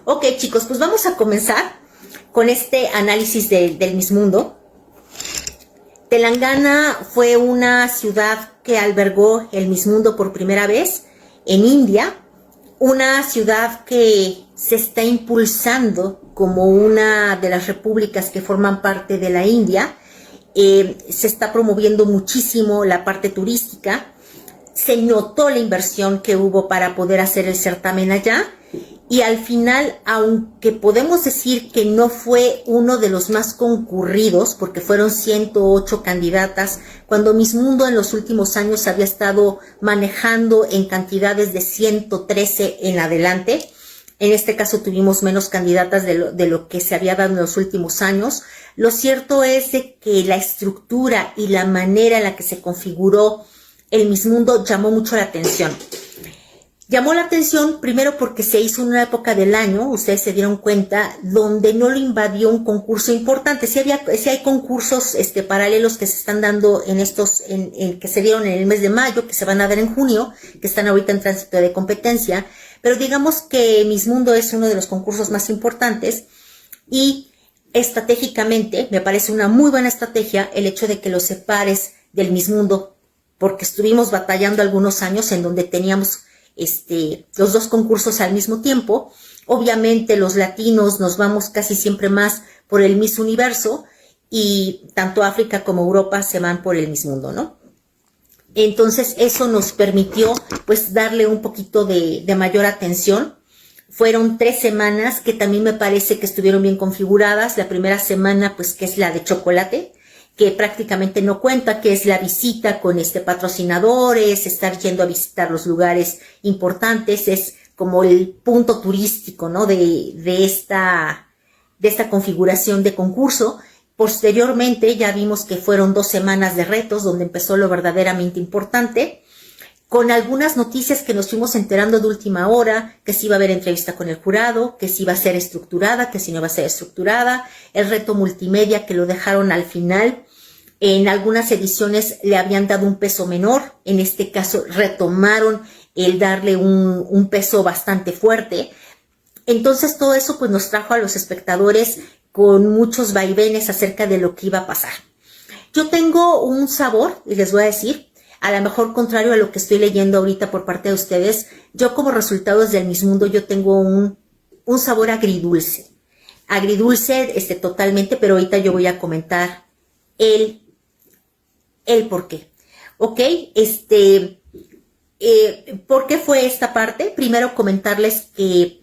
Ok, chicos, pues vamos a comenzar con este análisis del Miss Mundo. Telangana fue una ciudad que albergó el Miss Mundo por primera vez en India, una ciudad que se está impulsando como una de las repúblicas que forman parte de la India. Se está promoviendo muchísimo la parte turística. Se notó la inversión que hubo para poder hacer el certamen allá, y al final, aunque podemos decir que no fue uno de los más concurridos, porque fueron 108 candidatas, cuando Miss Mundo en los últimos años había estado manejando en cantidades de 113 en adelante. En este caso tuvimos menos candidatas de lo que se había dado en los últimos años. Lo cierto es de que la estructura y la manera en la que se configuró el Miss Mundo llamó mucho la atención. Llamó la atención primero porque se hizo en una época del año, ustedes se dieron cuenta, donde no lo invadió un concurso importante. Sí hay concursos paralelos que se están dando que se dieron en el mes de mayo, que se van a dar en junio, que están ahorita en tránsito de competencia, pero digamos que Miss Mundo es uno de los concursos más importantes, y estratégicamente me parece una muy buena estrategia el hecho de que lo separes del Miss Mundo, porque estuvimos batallando algunos años en donde teníamos los dos concursos al mismo tiempo. Obviamente los latinos nos vamos casi siempre más por el Miss Universo, y tanto África como Europa se van por el Miss Mundo, ¿no? Entonces eso nos permitió pues darle un poquito de mayor atención. Fueron 3 semanas que también me parece que estuvieron bien configuradas. La primera semana pues que es la de chocolate, que prácticamente no cuenta, que es la visita con patrocinadores, estar yendo a visitar los lugares importantes, es como el punto turístico, ¿no? de esta configuración de concurso. Posteriormente ya vimos que fueron 2 semanas de retos, donde empezó lo verdaderamente importante, con algunas noticias que nos fuimos enterando de última hora, que si iba a haber entrevista con el jurado, que si iba a ser estructurada, que si no iba a ser estructurada, el reto multimedia que lo dejaron al final. En algunas ediciones le habían dado un peso menor, en este caso retomaron el darle un peso bastante fuerte. Entonces todo eso pues nos trajo a los espectadores con muchos vaivenes acerca de lo que iba a pasar. Yo tengo un sabor, y les voy a decir, a lo mejor contrario a lo que estoy leyendo ahorita por parte de ustedes, yo como resultados del Miss Mundo yo tengo un sabor agridulce. Agridulce totalmente, pero ahorita yo voy a comentar el por qué. ¿Ok? ¿Por qué fue esta parte? Primero comentarles que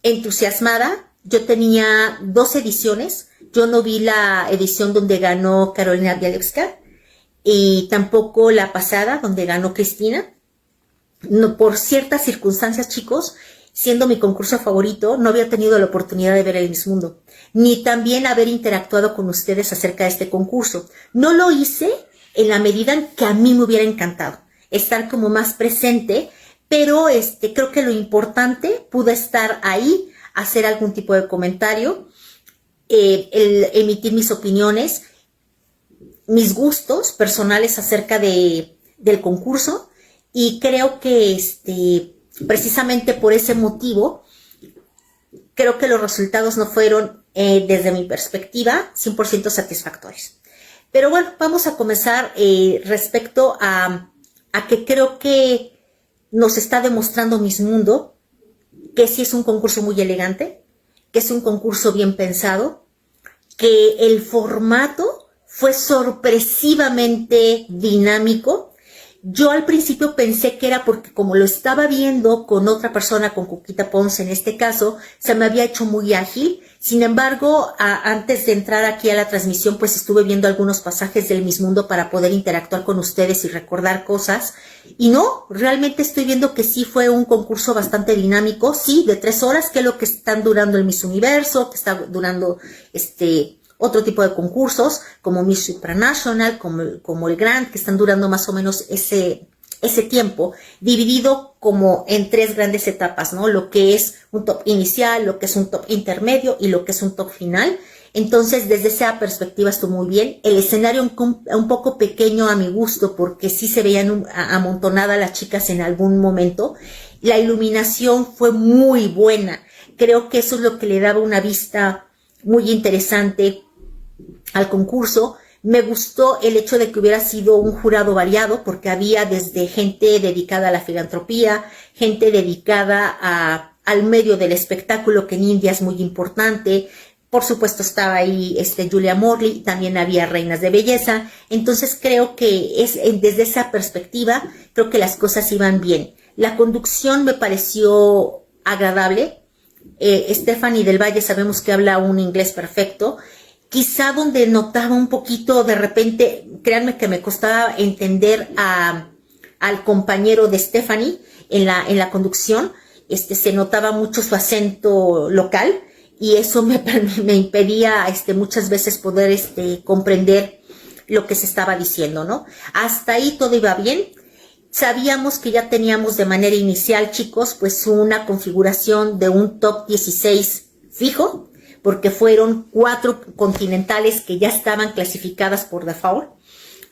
entusiasmada, yo tenía 2 ediciones. Yo no vi la edición donde ganó Carolina Bialewska, y tampoco la pasada donde ganó Cristina. No, por ciertas circunstancias, chicos, siendo mi concurso favorito, no había tenido la oportunidad de ver el Miss Mundo, ni también haber interactuado con ustedes acerca de este concurso. No lo hice en la medida en que a mí me hubiera encantado estar como más presente, pero creo que lo importante pudo estar ahí, hacer algún tipo de comentario, el emitir mis opiniones, mis gustos personales acerca del concurso, y creo que precisamente por ese motivo creo que los resultados no fueron desde mi perspectiva 100% satisfactorios. Pero bueno, vamos a comenzar respecto a que creo que nos está demostrando Miss Mundo que sí es un concurso muy elegante, que es un concurso bien pensado, que el formato fue sorpresivamente dinámico. Yo al principio pensé que era porque como lo estaba viendo con otra persona, con Cuquita Ponce en este caso, se me había hecho muy ágil. Sin embargo, antes de entrar aquí a la transmisión, pues estuve viendo algunos pasajes del Miss Mundo para poder interactuar con ustedes y recordar cosas. Y no, realmente estoy viendo que sí fue un concurso bastante dinámico, sí, de 3 horas, que es lo que están durando el Miss Universo, que está durando otro tipo de concursos, como Miss Supranational, como el Grand, que están durando más o menos ese tiempo, dividido como en 3 grandes etapas, ¿no? Lo que es un top inicial, lo que es un top intermedio y lo que es un top final. Entonces, desde esa perspectiva estuvo muy bien. El escenario un poco pequeño a mi gusto, porque sí se veían amontonadas las chicas en algún momento. La iluminación fue muy buena. Creo que eso es lo que le daba una vista muy interesante al concurso. Me gustó el hecho de que hubiera sido un jurado variado, porque había desde gente dedicada a la filantropía, gente dedicada al medio del espectáculo, que en India es muy importante. Por supuesto estaba ahí Julia Morley, también había reinas de belleza. Entonces creo que desde esa perspectiva, creo que las cosas iban bien. La conducción me pareció agradable. Stephanie del Valle sabemos que habla un inglés perfecto. Quizá donde notaba un poquito de repente, créanme que me costaba entender al compañero de Stephanie en la conducción. Se notaba mucho su acento local y eso me impedía muchas veces poder comprender lo que se estaba diciendo, ¿no? Hasta ahí todo iba bien. Sabíamos que ya teníamos de manera inicial, chicos, pues una configuración de un top 16 fijo, porque fueron 4 continentales que ya estaban clasificadas por default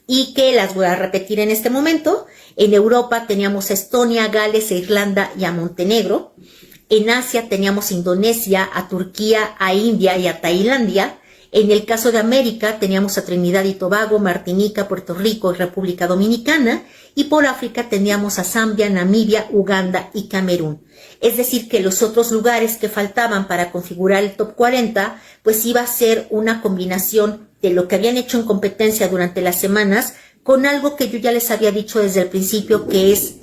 y que las voy a repetir en este momento. En Europa teníamos a Estonia, Gales, a Irlanda y a Montenegro. En Asia teníamos a Indonesia, a Turquía, a India y a Tailandia. En el caso de América teníamos a Trinidad y Tobago, Martinica, Puerto Rico y República Dominicana. Y por África teníamos a Zambia, Namibia, Uganda y Camerún. Es decir, que los otros lugares que faltaban para configurar el top 40, pues iba a ser una combinación de lo que habían hecho en competencia durante las semanas con algo que yo ya les había dicho desde el principio, que es,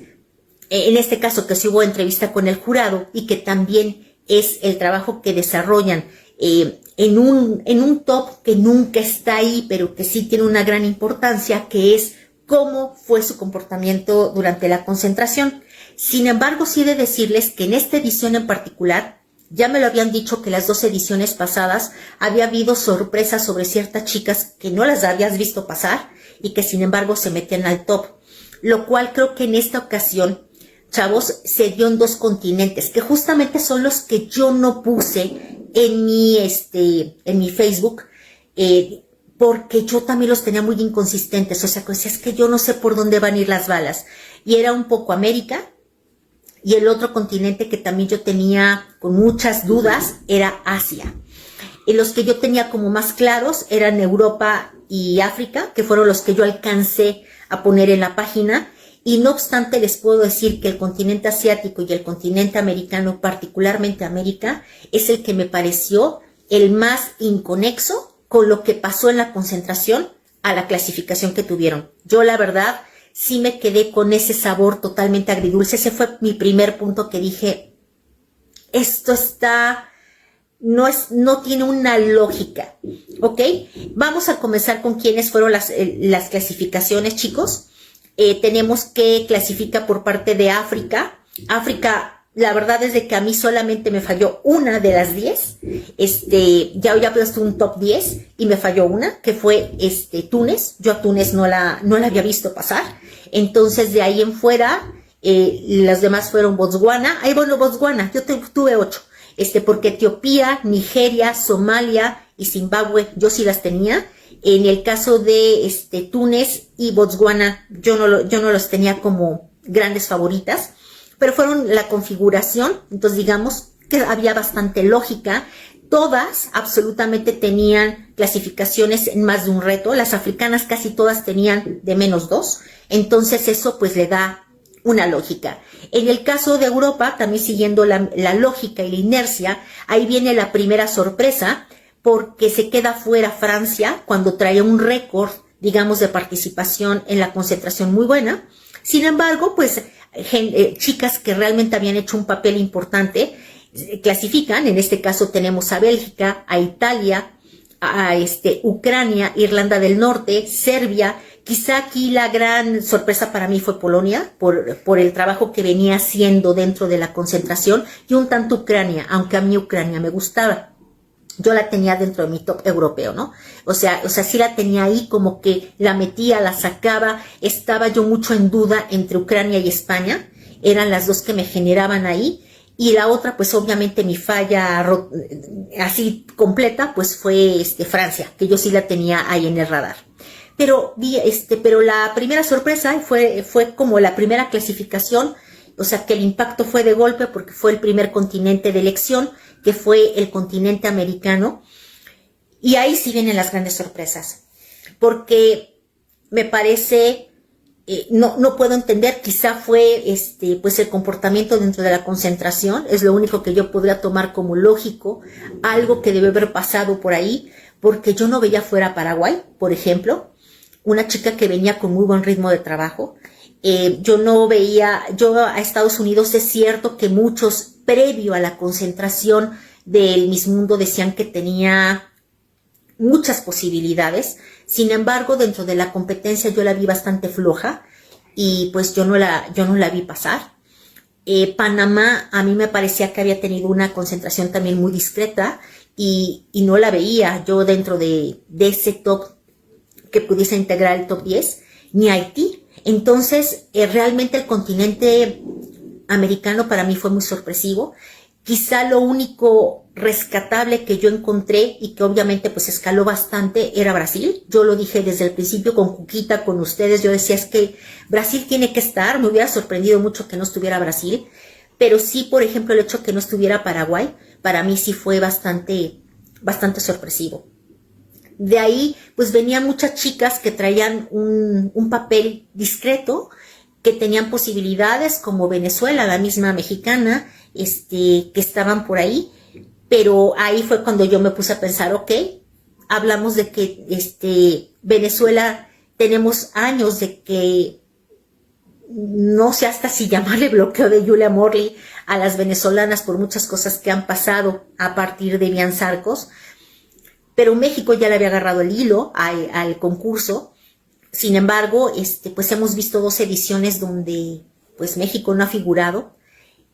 en este caso, que sí hubo entrevista con el jurado y que también es el trabajo que desarrollan en un top que nunca está ahí, pero que sí tiene una gran importancia, que es cómo fue su comportamiento durante la concentración. Sin embargo, sí he de decirles que en esta edición en particular, ya me lo habían dicho que las 2 ediciones pasadas había habido sorpresas sobre ciertas chicas que no las habías visto pasar y que sin embargo se metían al top. Lo cual creo que en esta ocasión, chavos, se dio en 2 continentes, que justamente son los que yo no puse en mi Facebook, porque yo también los tenía muy inconsistentes. O sea, pues es que yo no sé por dónde van a ir las balas. Y era un poco América, y el otro continente que también yo tenía con muchas dudas era Asia. Y los que yo tenía como más claros eran Europa y África, que fueron los que yo alcancé a poner en la página. Y no obstante, les puedo decir que el continente asiático y el continente americano, particularmente América, es el que me pareció el más inconexo con lo que pasó en la concentración a la clasificación que tuvieron. Yo, la verdad, sí me quedé con ese sabor totalmente agridulce. Ese fue mi primer punto que dije, esto no tiene una lógica, ¿ok? Vamos a comenzar con quiénes fueron las clasificaciones, chicos. Tenemos que clasifica por parte de África. África, la verdad es de que a mí solamente me falló una de las 10. Ya había puesto un top 10 y me falló una, que fue Túnez. Yo a Túnez no la había visto pasar. Entonces, de ahí en fuera, las demás fueron Botswana. Bueno, Botswana, yo tuve 8. Porque Etiopía, Nigeria, Somalia y Zimbabue, yo sí las tenía. En el caso de Túnez y Botswana, yo no los tenía como grandes favoritas, pero fueron la configuración. Entonces, digamos que había bastante lógica. Todas absolutamente tenían clasificaciones en más de un reto. Las africanas casi todas tenían de menos 2. Entonces eso pues le da una lógica. En el caso de Europa, también siguiendo la lógica y la inercia, ahí viene la primera sorpresa, porque se queda fuera Francia cuando traía un récord, digamos, de participación en la concentración muy buena. Sin embargo, pues chicas que realmente habían hecho un papel importante clasifican. En este caso tenemos a Bélgica, a Italia, a Ucrania, Irlanda del Norte, Serbia. Quizá aquí la gran sorpresa para mí fue Polonia, por el trabajo que venía haciendo dentro de la concentración, y un tanto Ucrania, aunque a mí Ucrania me gustaba. Yo la tenía dentro de mi top europeo, ¿no? O sea, sí la tenía ahí, como que la metía, la sacaba. Estaba yo mucho en duda entre Ucrania y España. Eran las 2 que me generaban ahí. Y la otra, pues obviamente mi falla así completa, pues fue Francia, que yo sí la tenía ahí en el radar. Pero la primera sorpresa fue como la primera clasificación. O sea, que el impacto fue de golpe porque fue el primer continente de elección. que fue el continente americano. Y ahí sí vienen las grandes sorpresas, porque me parece, no puedo entender, quizá fue pues el comportamiento dentro de la concentración, es lo único que yo podría tomar como lógico, algo que debe haber pasado por ahí, porque yo no veía fuera Paraguay, por ejemplo, una chica que venía con muy buen ritmo de trabajo. Yo no veía, yo a Estados Unidos es cierto que muchos previo a la concentración del Miss Mundo decían que tenía muchas posibilidades, sin embargo dentro de la competencia yo la vi bastante floja y pues yo no la vi pasar. Panamá a mí me parecía que había tenido una concentración también muy discreta y no la veía yo dentro de ese top que pudiese integrar el top 10, ni Haití. Entonces realmente el continente americano para mí fue muy sorpresivo. Quizá lo único rescatable que yo encontré y que obviamente pues escaló bastante era Brasil. Yo lo dije desde el principio con Cuquita, con ustedes, yo decía es que Brasil tiene que estar, me hubiera sorprendido mucho que no estuviera Brasil, pero sí, por ejemplo, el hecho que no estuviera Paraguay, para mí sí fue bastante sorpresivo. De ahí pues venían muchas chicas que traían un papel discreto, que tenían posibilidades como Venezuela, la misma mexicana, que estaban por ahí, pero ahí fue cuando yo me puse a pensar, ok, hablamos de que Venezuela tenemos años de que no sé hasta si llamarle bloqueo de Julia Morley a las venezolanas por muchas cosas que han pasado a partir de Bian Sarcos, pero México ya le había agarrado el hilo al concurso. Sin embargo, pues hemos visto 2 ediciones donde pues México no ha figurado,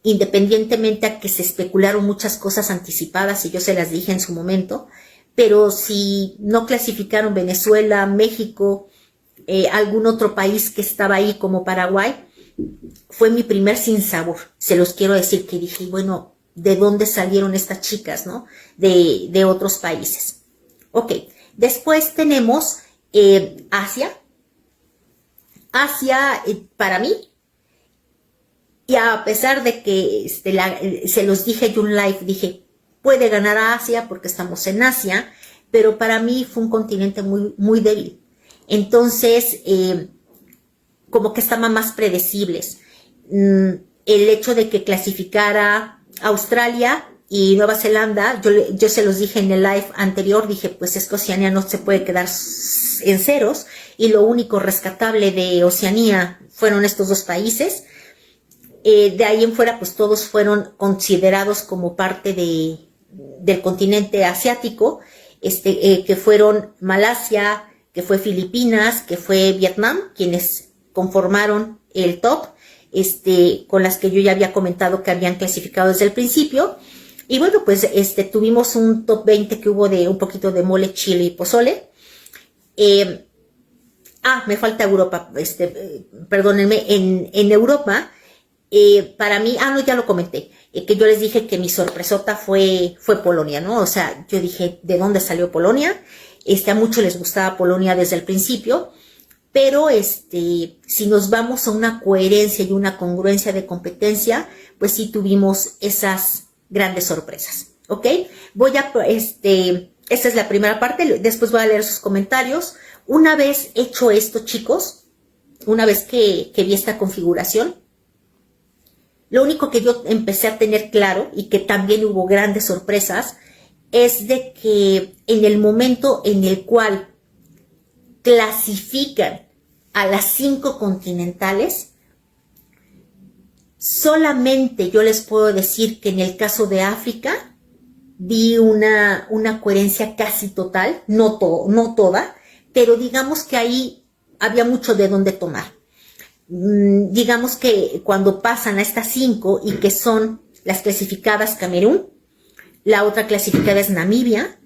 independientemente a que se especularon muchas cosas anticipadas y yo se las dije en su momento, pero si no clasificaron Venezuela, México, algún otro país que estaba ahí como Paraguay, fue mi primer sinsabor. Se los quiero decir que dije, bueno, ¿de dónde salieron estas chicas, no? De otros países. Ok, después tenemos Asia. Asia, para mí, y a pesar de que se los dije yo en live, dije, puede ganar a Asia porque estamos en Asia, pero para mí fue un continente muy, muy débil. Entonces, como que estaban más predecibles. El hecho de que clasificara Australia y Nueva Zelanda, yo se los dije en el live anterior, dije, pues es que Oceanía no se puede quedar en ceros, y lo único rescatable de Oceanía fueron estos 2 países. De ahí en fuera, pues todos fueron considerados como parte del continente asiático, que fueron Malasia, que fue Filipinas, que fue Vietnam, quienes conformaron el top, con las que yo ya había comentado que habían clasificado desde el principio. Y bueno, pues tuvimos un top 20 que hubo de un poquito de mole, chile y pozole. Me falta Europa, perdónenme, en Europa, para mí, no, ya lo comenté, que yo les dije que mi sorpresota fue Polonia, ¿no? O sea, yo dije, ¿de dónde salió Polonia? A muchos les gustaba Polonia desde el principio, pero si nos vamos a una coherencia y una congruencia de competencia, pues sí tuvimos esas grandes sorpresas, ¿ok? Esta es la primera parte, después voy a leer sus comentarios. Una vez hecho esto, chicos, una vez que vi esta configuración, lo único que yo empecé a tener claro, y que también hubo grandes sorpresas, es de que en el momento en el cual clasifican a las 5 continentales, solamente yo les puedo decir que en el caso de África vi una coherencia casi total, no toda, pero digamos que ahí había mucho de dónde tomar. Digamos que cuando pasan a estas 5 y que son las clasificadas Camerún, la otra clasificada es Namibia,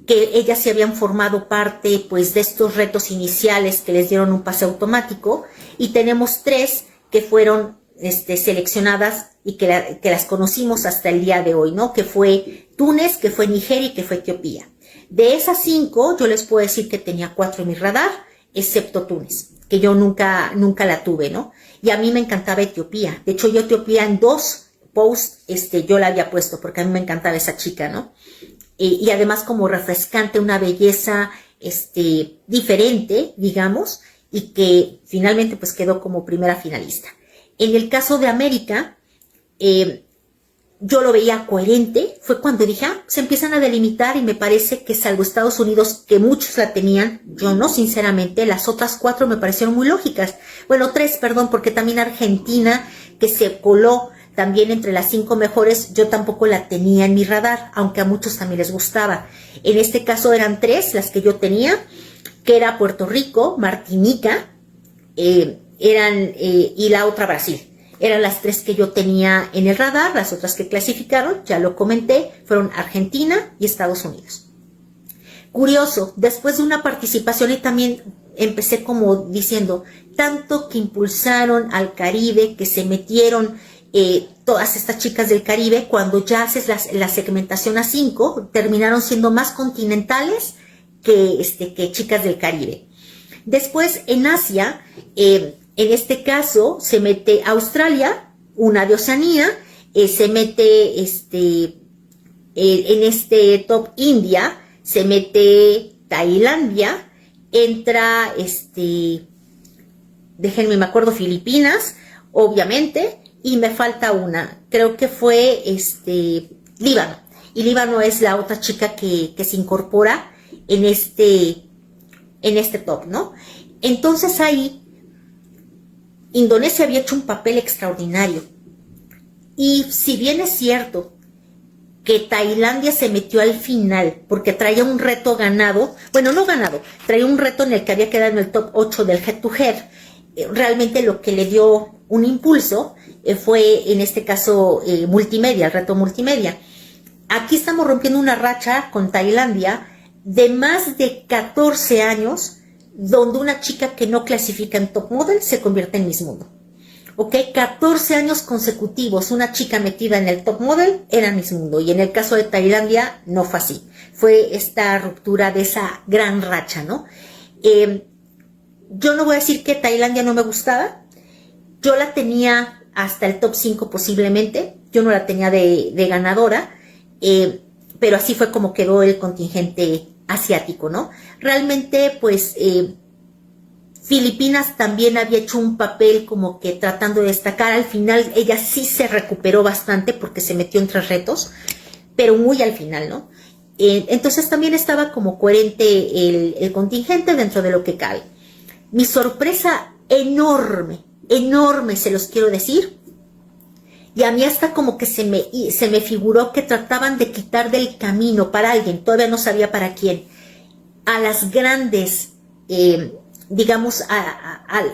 que ellas se habían formado parte pues de estos retos iniciales que les dieron un pase automático, y tenemos 3 que fueron seleccionadas y que las conocimos hasta el día de hoy, ¿no? Que fue Túnez, que fue Nigeria y que fue Etiopía. De esas 5 yo les puedo decir que tenía 4 en mi radar, excepto Túnez, que yo nunca la tuve, ¿no? Y a mí me encantaba Etiopía. De hecho, yo Etiopía en 2 post, yo la había puesto porque a mí me encantaba esa chica, ¿no? Y además como refrescante, una belleza, diferente, digamos, y que finalmente pues quedó como primera finalista. En el caso de América, yo lo veía coherente, fue cuando dije, se empiezan a delimitar y me parece que salvo Estados Unidos, que muchos la tenían, yo no, sinceramente, las otras 4 me parecieron muy lógicas. Bueno, 3, perdón, porque también Argentina, que se coló también entre las 5 mejores, yo tampoco la tenía en mi radar, aunque a muchos también les gustaba. En este caso eran 3 las que yo tenía, que era Puerto Rico, Martinica, y la otra Brasil. Eran las 3 que yo tenía en el radar, las otras que clasificaron, ya lo comenté, fueron Argentina y Estados Unidos. Curioso, después de una participación y también empecé como diciendo, tanto que impulsaron al Caribe, que se metieron todas estas chicas del Caribe, cuando ya haces la segmentación a 5, terminaron siendo más continentales que chicas del Caribe. Después en Asia, en este caso se mete Australia, una de Oceanía, se mete en este top India, se mete Tailandia, entra déjenme me acuerdo, Filipinas, obviamente, y me falta una, creo que fue Líbano, y Líbano es la otra chica que se incorpora en este top, ¿no? Entonces ahí Indonesia había hecho un papel extraordinario. Y si bien es cierto que Tailandia se metió al final porque traía un reto ganado, bueno, no ganado, traía un reto en el que había quedado en el top 8 del head to head, realmente lo que le dio un impulso fue en este caso multimedia, el reto multimedia. Aquí estamos rompiendo una racha con Tailandia de más de 14 años, donde una chica que no clasifica en Top Model se convierte en Miss Mundo. ¿Ok? 14 años consecutivos, una chica metida en el Top Model era Miss Mundo. Y en el caso de Tailandia no fue así. Fue esta ruptura de esa gran racha, ¿no? Yo no voy a decir que Tailandia no me gustaba. Yo la tenía hasta el Top 5 posiblemente. Yo no la tenía de ganadora. Pero así fue como quedó el contingente asiático, ¿no? Realmente, pues, Filipinas también había hecho un papel como que tratando de destacar. Al final, ella sí se recuperó bastante porque se metió en 3 retos, pero muy al final, ¿no? Entonces también estaba como coherente el contingente dentro de lo que cabe. Mi sorpresa enorme, enorme, se los quiero decir, y a mí hasta como que se me figuró que trataban de quitar del camino para alguien, todavía no sabía para quién, a las grandes, digamos, a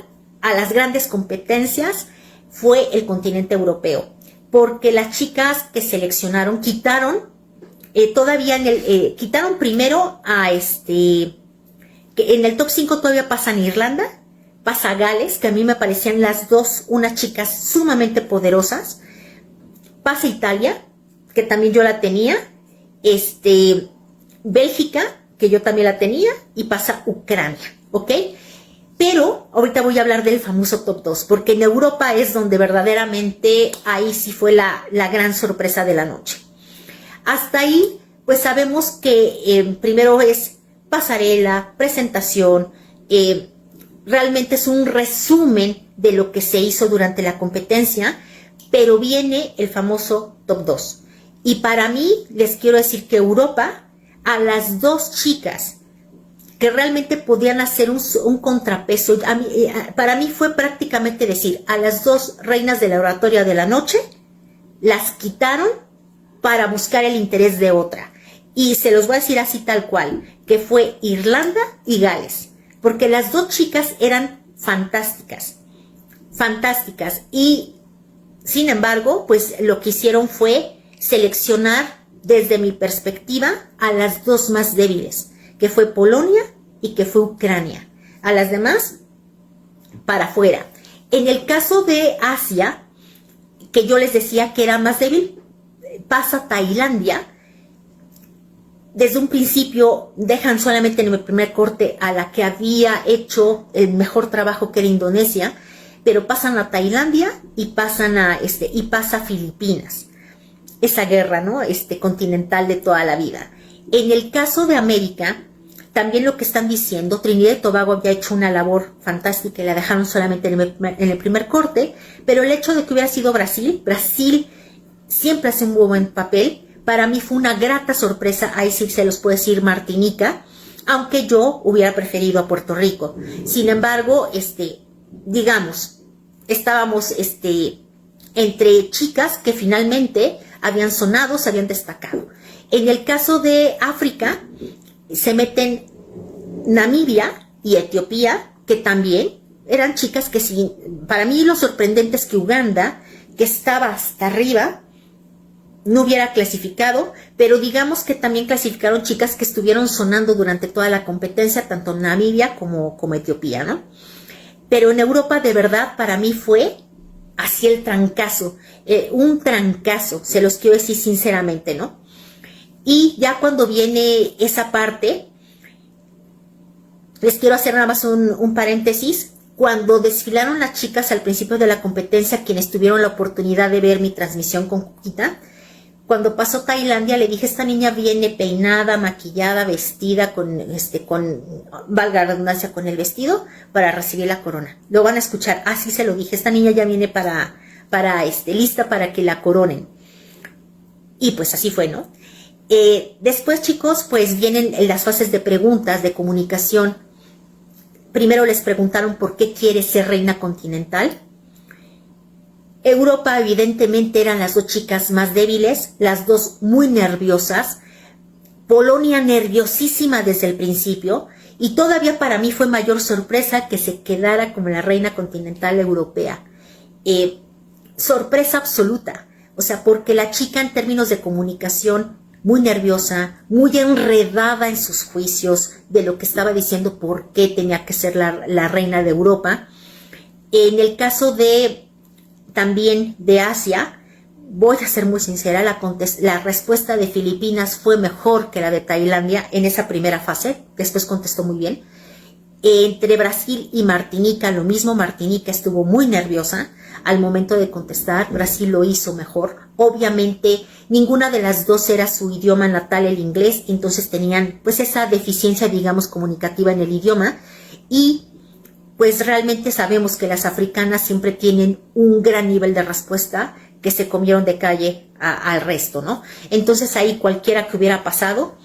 las grandes competencias, fue el continente europeo. Porque las chicas que seleccionaron, quitaron, quitaron primero a que en el top 5 todavía pasan Irlanda, pasa Gales, que a mí me parecían las dos unas chicas sumamente poderosas, pasa Italia, que también yo la tenía, Bélgica, que yo también la tenía, y pasa Ucrania, ¿ok? Pero ahorita voy a hablar del famoso top 2, porque en Europa es donde verdaderamente ahí sí fue la gran sorpresa de la noche. Hasta ahí, pues sabemos que primero es pasarela, presentación, realmente es un resumen de lo que se hizo durante la competencia, pero viene el famoso top 2. Y para mí, les quiero decir que Europa, a las dos chicas que realmente podían hacer un contrapeso, para mí fue prácticamente decir, a las dos reinas de la oratoria de la noche, las quitaron para buscar el interés de otra. Y se los voy a decir así tal cual, que fue Irlanda y Gales, porque las dos chicas eran fantásticas, fantásticas, y sin embargo, pues lo que hicieron fue seleccionar desde mi perspectiva a las dos más débiles, que fue Polonia y que fue Ucrania. A las demás, para afuera. En el caso de Asia, que yo les decía que era más débil, pasa Tailandia. Desde un principio dejan solamente en el primer corte a la que había hecho el mejor trabajo, que era Indonesia. pero pasan a Tailandia y pasa a Filipinas. Esa guerra, ¿no? Continental de toda la vida. En el caso de América, también lo que están diciendo, Trinidad y Tobago había hecho una labor fantástica y la dejaron solamente en el primer corte, pero el hecho de que hubiera sido Brasil siempre hace un muy buen papel. Para mí fue una grata sorpresa, ahí sí se los puedo decir Martinica, aunque yo hubiera preferido a Puerto Rico. Sin embargo, digamos, estábamos entre chicas que finalmente habían sonado, se habían destacado. En el caso de África, se meten Namibia y Etiopía, que también eran chicas que sí. Para mí lo sorprendente es que Uganda, que estaba hasta arriba, no hubiera clasificado, pero digamos que también clasificaron chicas que estuvieron sonando durante toda la competencia, tanto Namibia como Etiopía, ¿no? Pero en Europa, de verdad, para mí fue así el trancazo, un trancazo, se los quiero decir sinceramente, ¿no? Y ya cuando viene esa parte, les quiero hacer nada más un paréntesis. Cuando desfilaron las chicas al principio de la competencia, quienes tuvieron la oportunidad de ver mi transmisión con Cuquita, cuando pasó Tailandia, le dije, esta niña viene peinada, maquillada, vestida valga la redundancia, con el vestido para recibir la corona. Lo van a escuchar, así se lo dije, esta niña ya viene lista para que la coronen. Y pues así fue, ¿no? Después, chicos, pues vienen las fases de preguntas, de comunicación. Primero les preguntaron por qué quiere ser reina continental. Europa, evidentemente, eran las dos chicas más débiles, las dos muy nerviosas. Polonia nerviosísima desde el principio. Y todavía para mí fue mayor sorpresa que se quedara como la reina continental europea. Sorpresa absoluta. O sea, porque la chica en términos de comunicación, muy nerviosa, muy enredada en sus juicios de lo que estaba diciendo, por qué tenía que ser la reina de Europa. En el caso también de Asia, voy a ser muy sincera, la respuesta de Filipinas fue mejor que la de Tailandia en esa primera fase, después contestó muy bien. Entre Brasil y Martinica, lo mismo, Martinica estuvo muy nerviosa al momento de contestar, Brasil lo hizo mejor. Obviamente, ninguna de las dos era su idioma natal, el inglés, entonces tenían pues esa deficiencia, digamos, comunicativa en el idioma, y pues realmente sabemos que las africanas siempre tienen un gran nivel de respuesta, que se comieron de calle al resto, ¿no? Entonces ahí cualquiera que hubiera pasado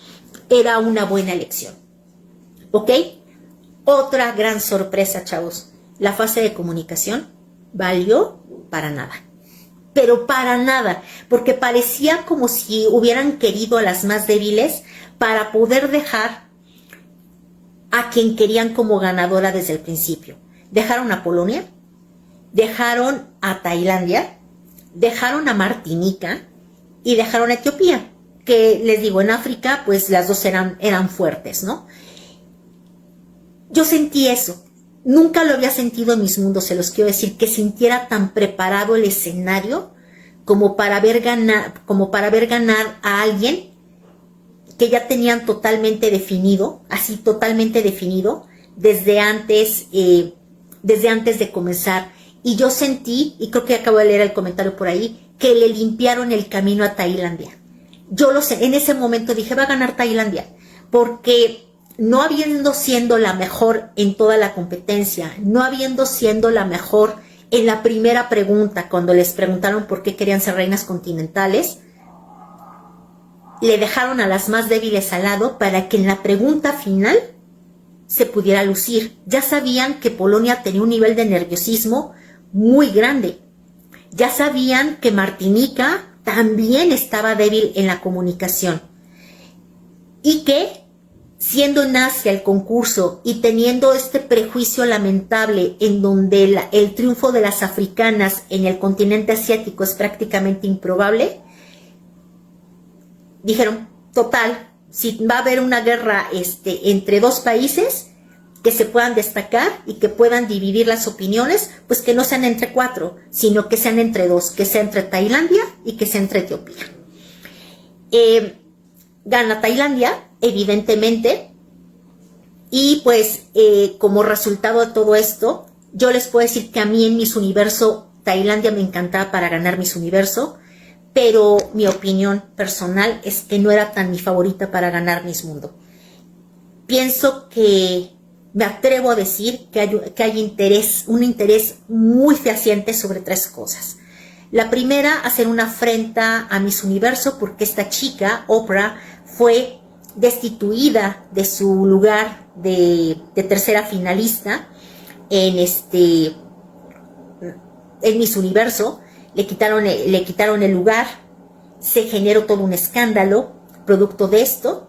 era una buena elección. ¿Ok? Otra gran sorpresa, chavos. La fase de comunicación valió para nada. Pero para nada, porque parecía como si hubieran querido a las más débiles para poder dejar a quien querían como ganadora desde el principio. Dejaron a Polonia, dejaron a Tailandia, dejaron a Martinica y dejaron a Etiopía, que les digo, en África pues las dos eran fuertes, ¿no? Yo sentí eso, nunca lo había sentido en mis mundos, se los quiero decir, que sintiera tan preparado el escenario como para ver ganar a alguien que ya tenían totalmente definido, así totalmente definido, desde antes de comenzar. Y yo sentí, y creo que acabo de leer el comentario por ahí, que le limpiaron el camino a Tailandia. Yo lo sé, en ese momento dije, va a ganar Tailandia, porque no habiendo siendo la mejor en toda la competencia, no habiendo siendo la mejor en la primera pregunta, cuando les preguntaron por qué querían ser reinas continentales, le dejaron a las más débiles al lado para que en la pregunta final se pudiera lucir. Ya sabían que Polonia tenía un nivel de nerviosismo muy grande. Ya sabían que Martinica también estaba débil en la comunicación. Y que, siendo en Asia el concurso y teniendo este prejuicio lamentable en donde el triunfo de las africanas en el continente asiático es prácticamente improbable, dijeron, total, si va a haber una guerra entre dos países que se puedan destacar y que puedan dividir las opiniones, pues que no sean entre cuatro, sino que sean entre dos, que sea entre Tailandia y que sea entre Etiopía. Gana Tailandia, evidentemente, y pues como resultado de todo esto, Yo les puedo decir que a mí en Miss Universo, Tailandia me encantaba para ganar Miss Universo, pero mi opinión personal es que no era tan mi favorita para ganar Miss Mundo. Pienso que me atrevo a decir que hay un interés muy fehaciente sobre 3 cosas. La primera, hacer una afrenta a Miss Universo porque esta chica, Oprah, fue destituida de su lugar de tercera finalista en Miss Universo. Le quitaron el lugar, se generó todo un escándalo producto de esto.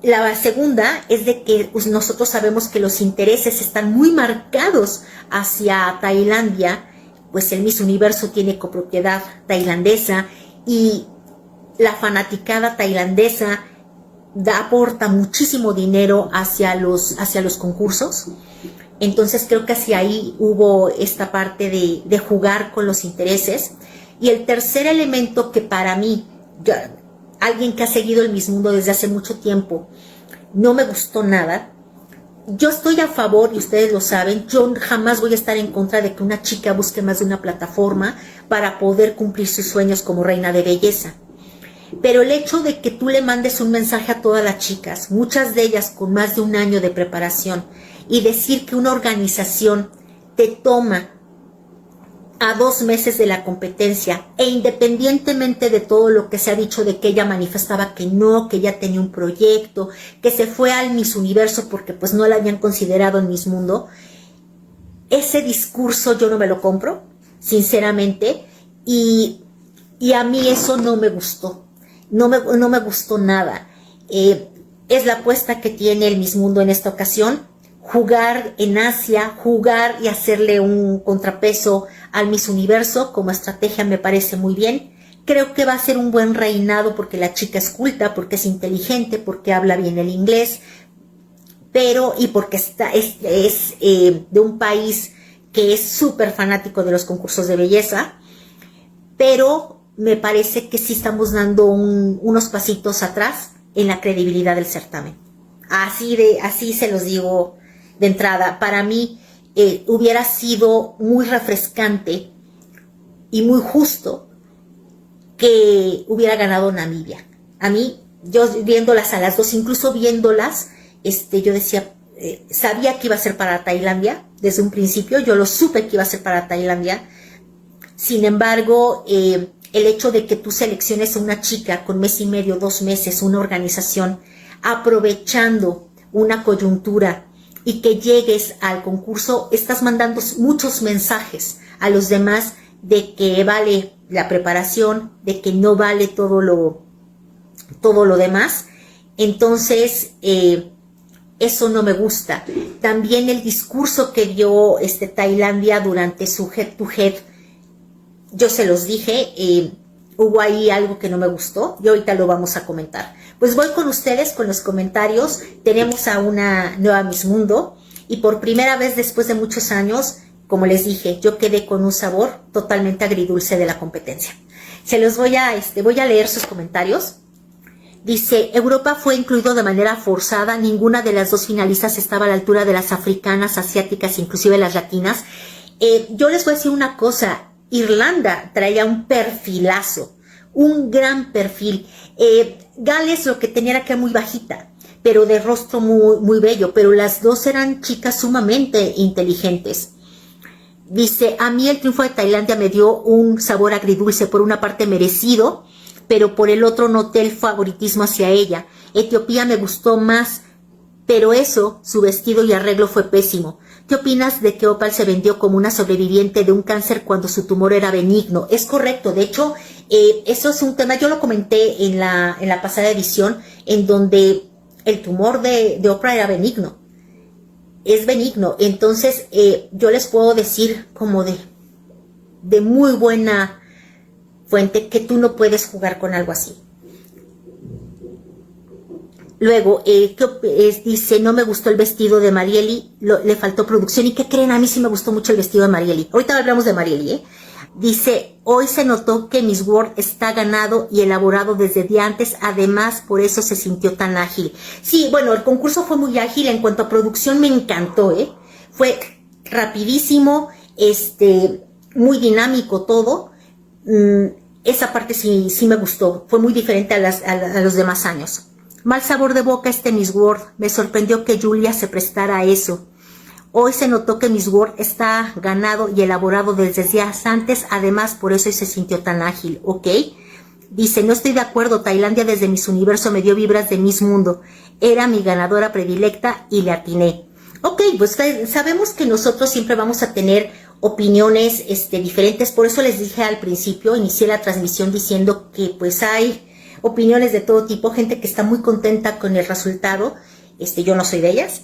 La segunda es de que pues, nosotros sabemos que los intereses están muy marcados hacia Tailandia, pues el Miss Universo tiene copropiedad tailandesa y la fanaticada tailandesa aporta muchísimo dinero hacia los concursos. Entonces creo que hacia ahí hubo esta parte de jugar con los intereses. Y el tercer elemento que para mí, alguien que ha seguido el Miss Mundo desde hace mucho tiempo, no me gustó nada. Yo estoy a favor, y ustedes lo saben, yo jamás voy a estar en contra de que una chica busque más de una plataforma para poder cumplir sus sueños como reina de belleza. Pero el hecho de que tú le mandes un mensaje a todas las chicas, muchas de ellas con más de un año de preparación, y decir que una organización te toma a 2 meses de la competencia, e independientemente de todo lo que se ha dicho de que ella manifestaba que no, que ella tenía un proyecto, que se fue al Miss Universo porque pues no la habían considerado en Miss Mundo, ese discurso yo no me lo compro, sinceramente, y a mí eso no me gustó, no me gustó nada. Es la apuesta que tiene el Miss Mundo en esta ocasión, jugar en Asia, jugar y hacerle un contrapeso al Miss Universo como estrategia me parece muy bien. Creo que va a ser un buen reinado porque la chica es culta, porque es inteligente, porque habla bien el inglés, y porque es de un país que es súper fanático de los concursos de belleza, pero me parece que sí estamos dando unos pasitos atrás en la credibilidad del certamen. Así se los digo de entrada. Para mí hubiera sido muy refrescante y muy justo que hubiera ganado Namibia. A mí, yo viéndolas a las dos, incluso viéndolas, yo decía, sabía que iba a ser para Tailandia desde un principio, yo lo supe que iba a ser para Tailandia. Sin embargo, el hecho de que tú selecciones a una chica con 1 mes y medio, 2 meses, una organización, aprovechando una coyuntura y que llegues al concurso, estás mandando muchos mensajes a los demás de que vale la preparación, de que no vale todo lo demás. Entonces, eso no me gusta. También el discurso que dio Tailandia durante su head to head, yo se los dije, hubo ahí algo que no me gustó y ahorita lo vamos a comentar. Pues voy con ustedes con los comentarios. Tenemos a una nueva Miss Mundo y por primera vez después de muchos años, como les dije, yo quedé con un sabor totalmente agridulce de la competencia. Se los voy a leer sus comentarios. Dice, Europa fue incluido de manera forzada, ninguna de las 2 finalistas estaba a la altura de las africanas, asiáticas, inclusive las latinas. Yo les voy a decir una cosa, Irlanda traía un perfilazo, un gran perfil. Gales lo que tenía era que era muy bajita, pero de rostro muy, muy bello, pero las 2 eran chicas sumamente inteligentes. Dice, a mí el triunfo de Tailandia me dio un sabor agridulce, por una parte merecido, pero por el otro noté el favoritismo hacia ella. Etiopía me gustó más, pero eso, su vestido y arreglo fue pésimo. ¿Qué opinas de que Opal se vendió como una sobreviviente de un cáncer cuando su tumor era benigno? Es correcto, de hecho, eso es un tema, yo lo comenté en la pasada edición, en donde el tumor de Oprah era benigno. Es benigno, entonces yo les puedo decir como de muy buena fuente que tú no puedes jugar con algo así. Luego, dice, no me gustó el vestido de Marieli, le faltó producción. ¿Y qué creen? A mí sí me gustó mucho el vestido de Marieli. Ahorita hablamos de Marieli, Dice, hoy se notó que Miss World está ganado y elaborado desde día antes, además por eso se sintió tan ágil. Sí, bueno, el concurso fue muy ágil, en cuanto a producción me encantó, fue rapidísimo, muy dinámico todo. Esa parte sí me gustó, fue muy diferente a los demás años. Mal sabor de boca Miss World, me sorprendió que Julia se prestara a eso. Hoy se notó que Miss World está ganado y elaborado desde días antes, además por eso se sintió tan ágil, ¿ok? Dice, no estoy de acuerdo, Tailandia desde Miss Universo me dio vibras de Miss Mundo, era mi ganadora predilecta y le atiné. Ok, pues sabemos que nosotros siempre vamos a tener opiniones diferentes, por eso les dije al principio, inicié la transmisión diciendo que pues hay opiniones de todo tipo, gente que está muy contenta con el resultado, yo no soy de ellas,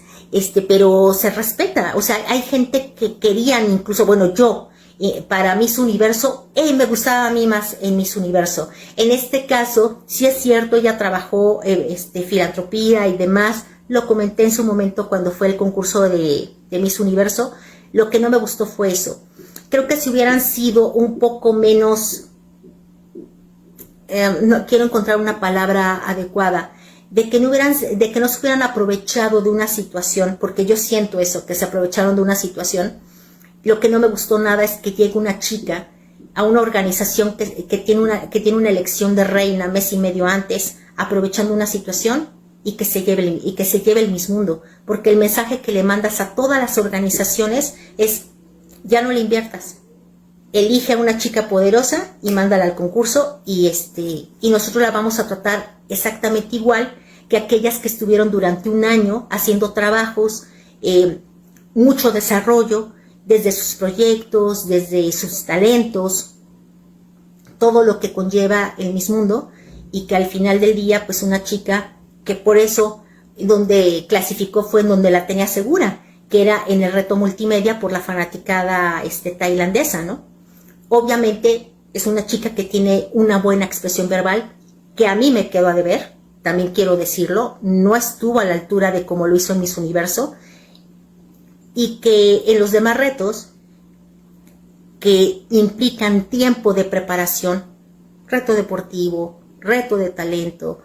pero se respeta, o sea, hay gente que querían incluso, bueno, yo, para Miss Universo, me gustaba a mí más en Miss Universo. En este caso, sí es cierto, ella trabajó filantropía y demás, lo comenté en su momento cuando fue el concurso de Miss Universo, lo que no me gustó fue eso. Creo que si hubieran sido un poco menos, no quiero encontrar una palabra adecuada, de que no se hubieran aprovechado de una situación, porque yo siento eso, que se aprovecharon de una situación. Lo que no me gustó nada es que llegue una chica a una organización que tiene una elección de reina mes y medio antes, aprovechando una situación y que se lleve el Miss Mundo, porque el mensaje que le mandas a todas las organizaciones es, ya no le inviertas, elige a una chica poderosa y mándala al concurso y nosotros la vamos a tratar exactamente igual que aquellas que estuvieron durante un año haciendo trabajos, mucho desarrollo, desde sus proyectos, desde sus talentos, todo lo que conlleva el Miss Mundo, y que al final del día, pues una chica que por eso, donde clasificó fue en donde la tenía segura, que era en el reto multimedia por la fanaticada tailandesa, ¿no? Obviamente es una chica que tiene una buena expresión verbal, que a mí me quedó a deber, también quiero decirlo, no estuvo a la altura de como lo hizo en Miss Universo, y que en los demás retos que implican tiempo de preparación, reto deportivo, reto de talento,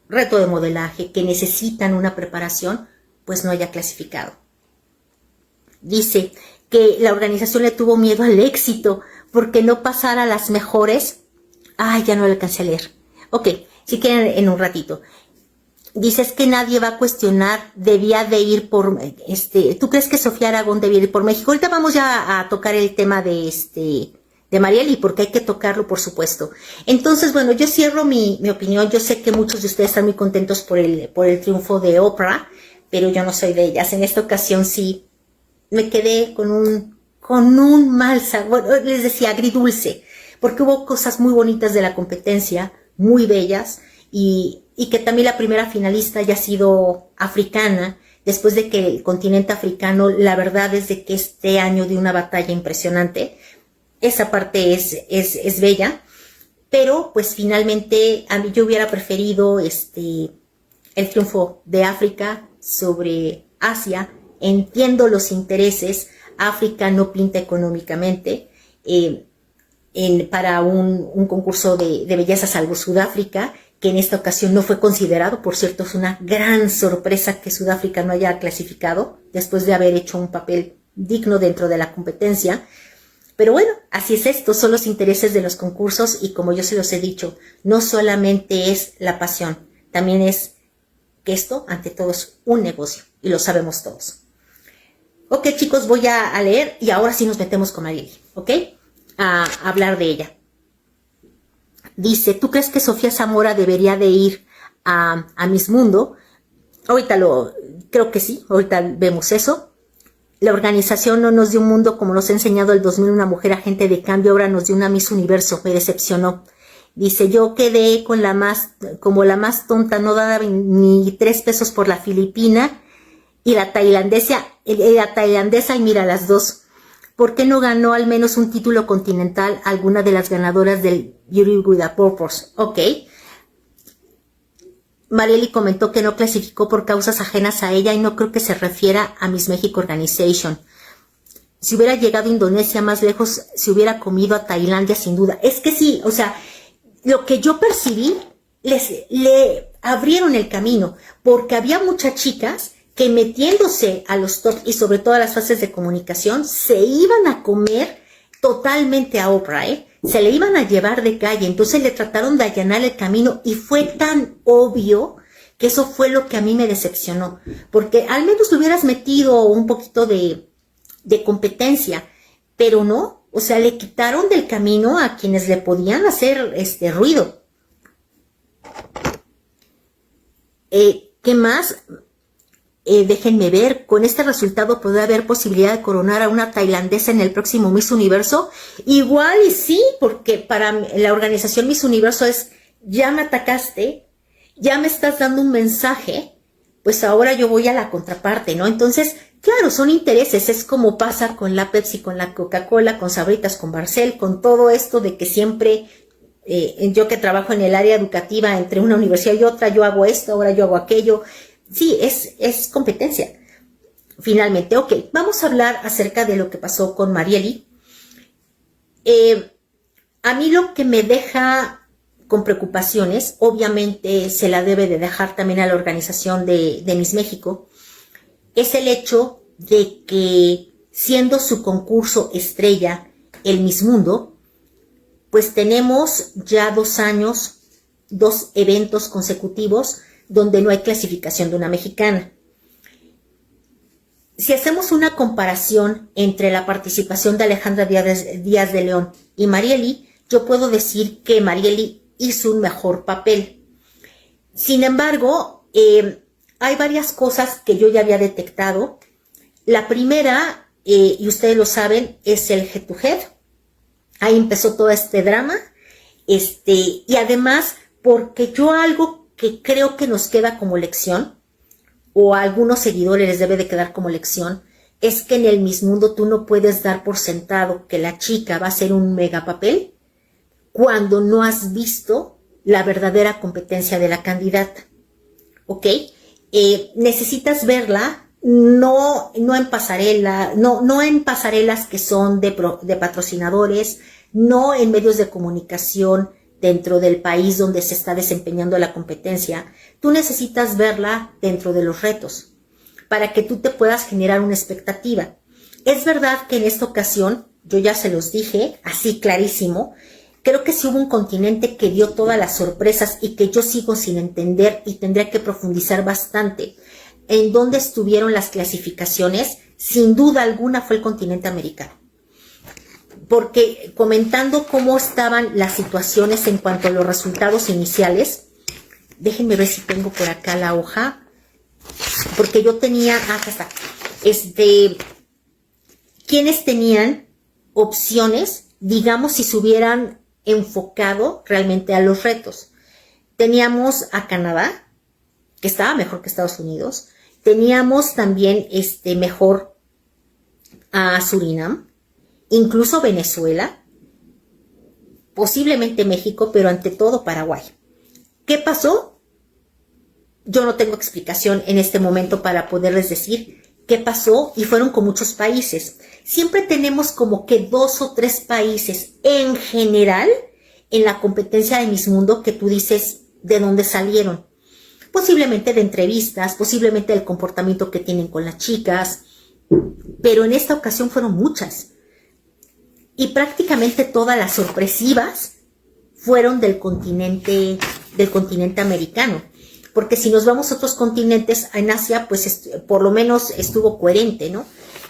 reto de modelaje, que necesitan una preparación, pues no haya clasificado. Dice que la organización le tuvo miedo al éxito porque no pasara a las mejores. Ay, ya no le alcancé a leer. Ok, si quieren en un ratito. Dices que nadie va a cuestionar, debía de ir por, ¿tú crees que Sofía Aragón debía ir por México? Ahorita vamos ya a tocar el tema de Marieli, porque hay que tocarlo, por supuesto. Entonces, bueno, yo cierro mi opinión. Yo sé que muchos de ustedes están muy contentos por el triunfo de Oprah, pero yo no soy de ellas. En esta ocasión sí me quedé con un mal sabor, les decía agridulce, porque hubo cosas muy bonitas de la competencia, muy bellas, y que también la primera finalista haya sido africana, después de que el continente africano, la verdad es de que este año dio una batalla impresionante. Esa parte es bella, pero pues finalmente a mí yo hubiera preferido el triunfo de África sobre Asia. Entiendo los intereses, África no pinta económicamente para un concurso de belleza, salvo Sudáfrica, que en esta ocasión no fue considerado. Por cierto, es una gran sorpresa que Sudáfrica no haya clasificado después de haber hecho un papel digno dentro de la competencia. Pero bueno, así es esto, son los intereses de los concursos, y como yo se los he dicho, no solamente es la pasión, también es que esto, ante todo, es un negocio, y lo sabemos todos. Ok, chicos, voy a leer, y ahora sí nos metemos con Marieli, ¿ok? A hablar de ella. Dice, ¿tú crees que Sofía Zamora debería de ir a Miss Mundo? Ahorita creo que sí, ahorita vemos eso. La organización no nos dio un mundo como nos ha enseñado el 2000 una mujer agente de cambio, ahora nos dio una Miss Universo, me decepcionó. Dice, yo quedé como la más tonta, no daba ni 3 pesos por la filipina y la tailandesa, y mira las dos. ¿Por qué no ganó al menos un título continental alguna de las ganadoras del Beauty with a Purpose? Ok. Marieli comentó que no clasificó por causas ajenas a ella y no creo que se refiera a Miss México Organization. Si hubiera llegado a Indonesia más lejos, se hubiera comido a Tailandia sin duda. Es que sí, o sea, lo que yo percibí, le abrieron el camino, porque había muchas chicas que metiéndose a los top y sobre todo a las fases de comunicación, se iban a comer totalmente a Oprah, se le iban a llevar de calle, entonces le trataron de allanar el camino y fue tan obvio que eso fue lo que a mí me decepcionó, porque al menos le hubieras metido un poquito de competencia, pero no, o sea, le quitaron del camino a quienes le podían hacer ruido. ¿Qué más? Déjenme ver, con este resultado podría haber posibilidad de coronar a una tailandesa en el próximo Miss Universo. Igual y sí, porque para la organización Miss Universo es, ya me atacaste, ya me estás dando un mensaje, pues ahora yo voy a la contraparte, ¿no? Entonces, claro, son intereses, es como pasa con la Pepsi, con la Coca-Cola, con Sabritas, con Barcel, con todo esto de que siempre, yo que trabajo en el área educativa, entre una universidad y otra, yo hago esto, ahora yo hago aquello. Sí, es competencia. Finalmente, ok, vamos a hablar acerca de lo que pasó con Marieli. A mí lo que me deja con preocupaciones, obviamente se la debe de dejar también a la organización de Miss México, es el hecho de que siendo su concurso estrella el Miss Mundo, pues tenemos ya 2 años, 2 eventos consecutivos donde no hay clasificación de una mexicana. Si hacemos una comparación entre la participación de Alejandra Díaz de León y Marieli, yo puedo decir que Marieli hizo un mejor papel. Sin embargo, hay varias cosas que yo ya había detectado. La primera, y ustedes lo saben, es el head to head. Ahí empezó todo este drama. Y además, porque yo algo que creo que nos queda como lección, o a algunos seguidores les debe de quedar como lección, es que en el Miss Mundo tú no puedes dar por sentado que la chica va a hacer un mega papel cuando no has visto la verdadera competencia de la candidata, ¿ok? Necesitas verla no en pasarela, no en pasarelas que son de patrocinadores, no en medios de comunicación dentro del país donde se está desempeñando la competencia. Tú necesitas verla dentro de los retos para que tú te puedas generar una expectativa. Es verdad que en esta ocasión, yo ya se los dije, así clarísimo, creo que sí hubo un continente que dio todas las sorpresas y que yo sigo sin entender y tendría que profundizar bastante. En dónde estuvieron las clasificaciones, sin duda alguna fue el continente americano. Porque comentando cómo estaban las situaciones en cuanto a los resultados iniciales, déjenme ver si tengo por acá la hoja, porque yo tenía, acá está, ¿quiénes tenían opciones, digamos, si se hubieran enfocado realmente a los retos? Teníamos a Canadá, que estaba mejor que Estados Unidos. Teníamos también mejor a Surinam, incluso Venezuela, posiblemente México, pero ante todo Paraguay. ¿Qué pasó? Yo no tengo explicación en este momento para poderles decir qué pasó, y fueron con muchos países. Siempre tenemos como que 2 o 3 países en general en la competencia de Miss Mundo que tú dices de dónde salieron. Posiblemente de entrevistas, posiblemente del comportamiento que tienen con las chicas, pero en esta ocasión fueron muchas. Y prácticamente todas las sorpresivas fueron del continente americano. Porque si nos vamos a otros continentes, en Asia, pues por lo menos estuvo coherente, ¿no?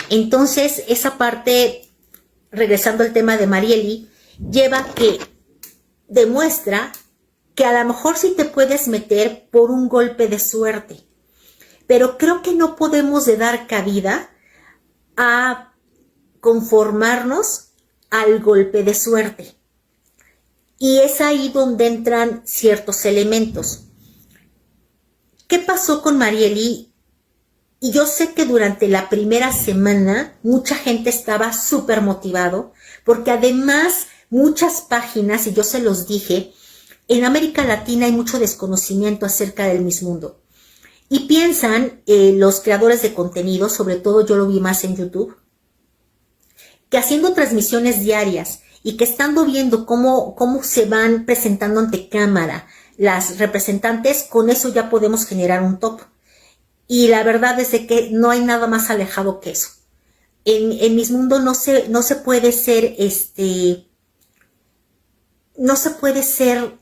Entonces, esa parte, regresando al tema de Marieli, lleva que demuestra que a lo mejor sí te puedes meter por un golpe de suerte, pero creo que no podemos de dar cabida a conformarnos al golpe de suerte. Y es ahí donde entran ciertos elementos. ¿Qué pasó con Marieli? Y yo sé que durante la primera semana mucha gente estaba súper motivado, porque además muchas páginas, y yo se los dije, en América Latina hay mucho desconocimiento acerca del Miss Mundo. Y piensan los creadores de contenido, sobre todo yo lo vi más en YouTube, que haciendo transmisiones diarias y que estando viendo cómo se van presentando ante cámara las representantes, con eso ya podemos generar un top. Y la verdad es de que no hay nada más alejado que eso. En Miss Mundo no se puede ser, no se puede ser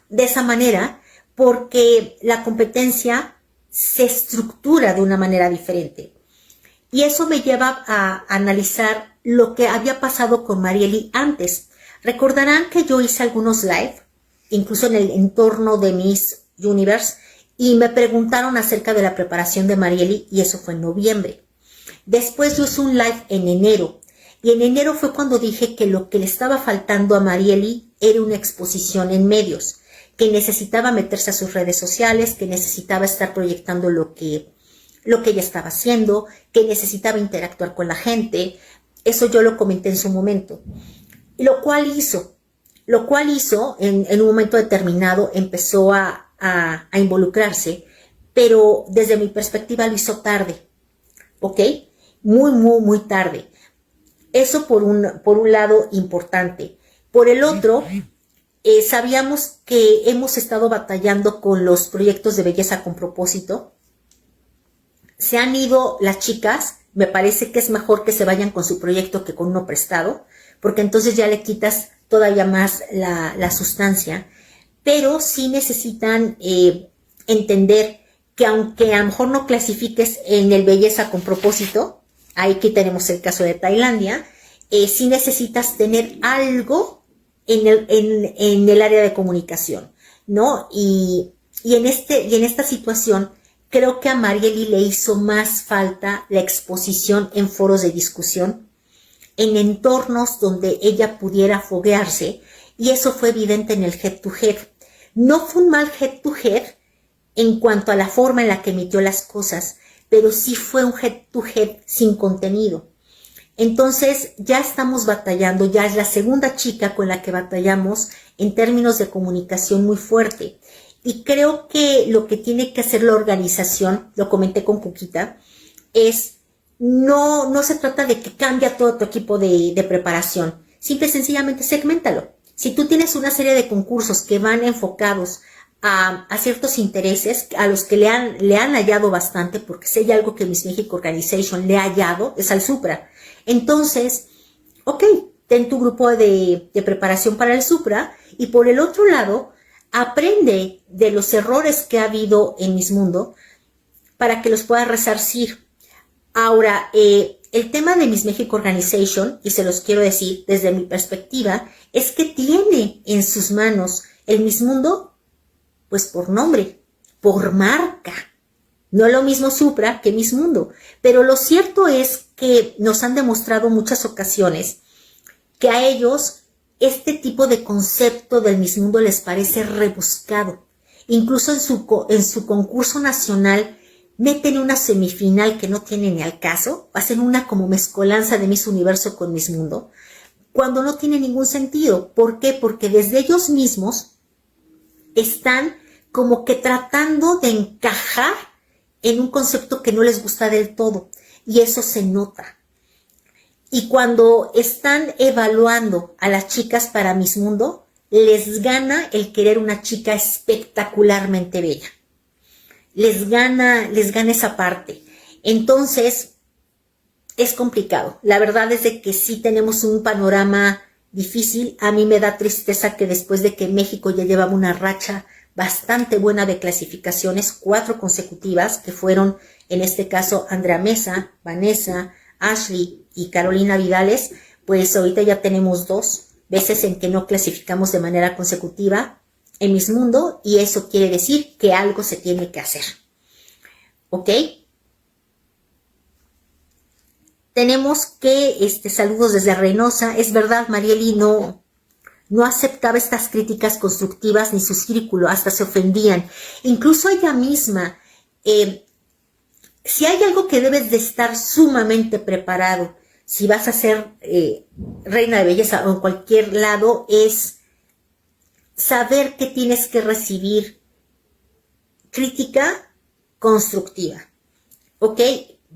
de esa manera porque la competencia se estructura de una manera diferente. Y eso me lleva a analizar lo que había pasado con Marieli antes. Recordarán que yo hice algunos live, incluso en el entorno de Miss Universe, y me preguntaron acerca de la preparación de Marieli, y eso fue en noviembre. Después yo hice un live en enero, y en enero fue cuando dije que lo que le estaba faltando a Marieli era una exposición en medios, que necesitaba meterse a sus redes sociales, que necesitaba estar proyectando lo que ella estaba haciendo, que necesitaba interactuar con la gente. Eso yo lo comenté en su momento. Y lo cual hizo en un momento determinado, empezó a involucrarse, pero desde mi perspectiva lo hizo tarde, ¿ok? Muy tarde. Eso por un lado importante. Por el otro, sabíamos que hemos estado batallando con los proyectos de belleza con propósito. Se han ido las chicas, me parece que es mejor que se vayan con su proyecto que con uno prestado, porque entonces ya le quitas todavía más la sustancia, pero sí necesitan entender que aunque a lo mejor no clasifiques en el belleza con propósito, aquí tenemos el caso de Tailandia, sí necesitas tener algo en el área de comunicación, ¿no? Y en esta situación, creo que a Marieli le hizo más falta la exposición en foros de discusión, en entornos donde ella pudiera foguearse, y eso fue evidente en el head to head. No fue un mal head to head en cuanto a la forma en la que emitió las cosas, pero sí fue un head to head sin contenido. Entonces ya estamos batallando, ya es la segunda chica con la que batallamos en términos de comunicación muy fuerte. Y creo que lo que tiene que hacer la organización, lo comenté con Cuquita, es no se trata de que cambie todo tu equipo de preparación. Simple y sencillamente segméntalo. Si tú tienes una serie de concursos que van enfocados a ciertos intereses, a los que le han hallado bastante, porque si hay algo que Miss México Organization le ha hallado, es al Supra. Entonces, ok, ten tu grupo de preparación para el Supra, y por el otro lado, aprende de los errores que ha habido en Miss Mundo para que los puedas resarcir. Ahora, el tema de Miss México Organization, y se los quiero decir desde mi perspectiva, es que tiene en sus manos el Miss Mundo, pues por nombre, por marca. No es lo mismo Supra que Miss Mundo. Pero lo cierto es que nos han demostrado muchas ocasiones que a ellos este tipo de concepto del Miss Mundo les parece rebuscado. Incluso en su concurso nacional meten una semifinal que no tiene ni al caso, hacen una como mezcolanza de Miss Universo con Miss Mundo, cuando no tiene ningún sentido. ¿Por qué? Porque desde ellos mismos están como que tratando de encajar en un concepto que no les gusta del todo, y eso se nota. Y cuando están evaluando a las chicas para Miss Mundo, les gana el querer una chica espectacularmente bella. Les gana esa parte. Entonces, es complicado. La verdad es de que sí tenemos un panorama difícil. A mí me da tristeza que después de que México ya llevaba una racha bastante buena de clasificaciones, 4 consecutivas, que fueron, en este caso, Andrea Mesa, Vanessa, Ashley y Carolina Vidales, pues ahorita ya tenemos 2 veces en que no clasificamos de manera consecutiva en Miss Mundo, y eso quiere decir que algo se tiene que hacer. ¿Ok? Tenemos que, saludos desde Reynosa. Es verdad, Marieli no aceptaba estas críticas constructivas ni su círculo, hasta se ofendían. Incluso ella misma, si hay algo que debes de estar sumamente preparado, si vas a ser reina de belleza o en cualquier lado, es saber que tienes que recibir crítica constructiva, ¿ok?